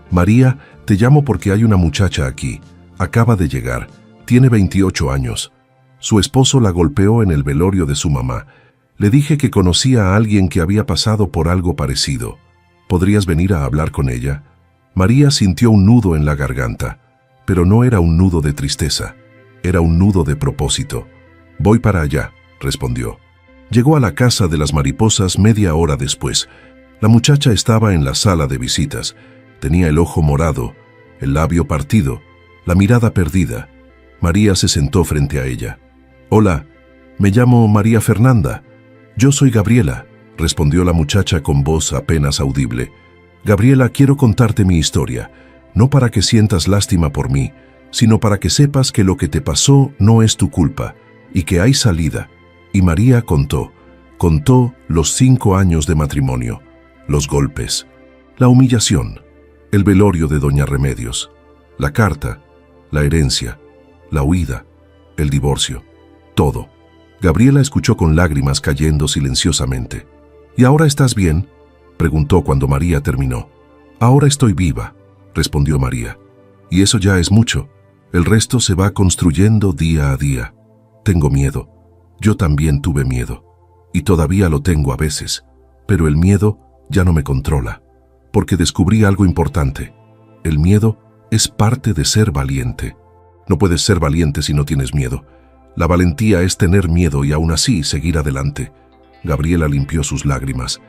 «María, te llamo porque hay una muchacha aquí. Acaba de llegar. Tiene 28 años. Su esposo la golpeó en el velorio de su mamá Le dije que conocía a alguien que había pasado por algo parecido. ¿Podrías venir a hablar con ella? María sintió un nudo en la garganta, pero no era un nudo de tristeza, era un nudo de propósito. Voy para allá, respondió. Llegó a la casa de las mariposas media hora después. La muchacha estaba en la sala de visitas. Tenía el ojo morado, el labio partido, la mirada perdida. María se sentó frente a ella. Hola, me llamo María Fernanda. Yo soy Gabriela, respondió la muchacha con voz apenas audible. Gabriela, quiero contarte mi historia, no para que sientas lástima por mí, sino para que sepas que lo que te pasó no es tu culpa, y que hay salida. Y María contó los 5 años de matrimonio, los golpes, la humillación, el velorio de doña Remedios, la carta, la herencia, la huida, el divorcio, todo. Gabriela escuchó con lágrimas cayendo silenciosamente. ¿Y ahora estás bien?, preguntó cuando María terminó. Ahora estoy viva, respondió María. Y eso ya es mucho. El resto se va construyendo día a día. Tengo miedo. Yo también tuve miedo. Y todavía lo tengo a veces. Pero el miedo ya no me controla. Porque descubrí algo importante. El miedo es parte de ser valiente. No puedes ser valiente si no tienes miedo. La valentía es tener miedo y aún así seguir adelante. Gabriela limpió sus lágrimas.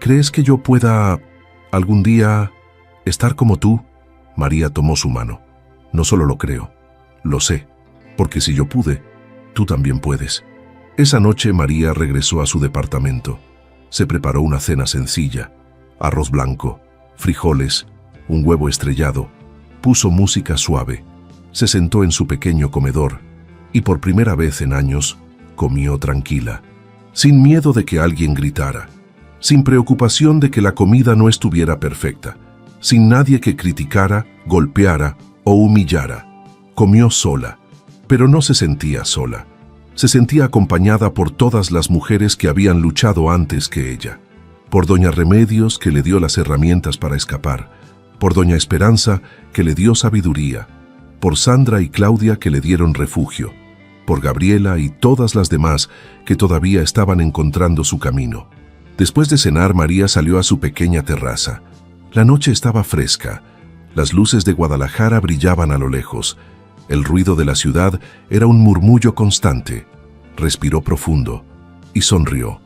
¿Crees que yo pueda algún día estar como tú? María tomó su mano. No solo lo creo, lo sé, porque si yo pude, tú también puedes. Esa noche María regresó a su departamento. Se preparó una cena sencilla, arroz blanco, frijoles, un huevo estrellado. Puso música suave. Se sentó en su pequeño comedor y por primera vez en años comió tranquila, sin miedo de que alguien gritara, sin preocupación de que la comida no estuviera perfecta, sin nadie que criticara, golpeara o humillara. Comió sola, pero no se sentía sola. Se sentía acompañada por todas las mujeres que habían luchado antes que ella, por doña Remedios, que le dio las herramientas para escapar, por doña Esperanza, que le dio sabiduría, por Sandra y Claudia, que le dieron refugio, por Gabriela y todas las demás que todavía estaban encontrando su camino. Después de cenar, María salió a su pequeña terraza. La noche estaba fresca. Las luces de Guadalajara brillaban a lo lejos. El ruido de la ciudad era un murmullo constante. Respiró profundo y sonrió,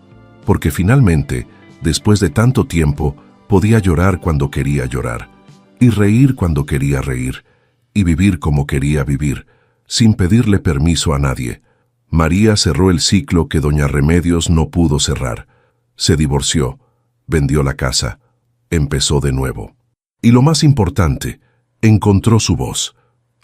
porque finalmente, después de tanto tiempo, podía llorar cuando quería llorar, y reír cuando quería reír, y vivir como quería vivir, sin pedirle permiso a nadie. María cerró el ciclo que doña Remedios no pudo cerrar. Se divorció, vendió la casa, empezó de nuevo. Y lo más importante, encontró su voz.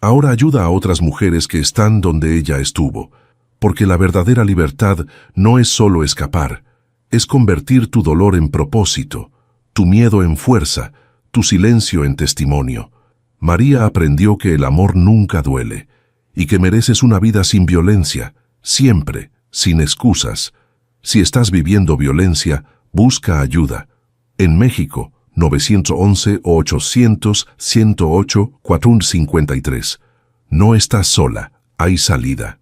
Ahora ayuda a otras mujeres que están donde ella estuvo, porque la verdadera libertad no es solo escapar, es convertir tu dolor en propósito, tu miedo en fuerza, tu silencio en testimonio. María aprendió que el amor nunca duele, y que mereces una vida sin violencia, siempre, sin excusas. Si estás viviendo violencia, busca ayuda. En México, 911 o 800-108-453. No estás sola, hay salida.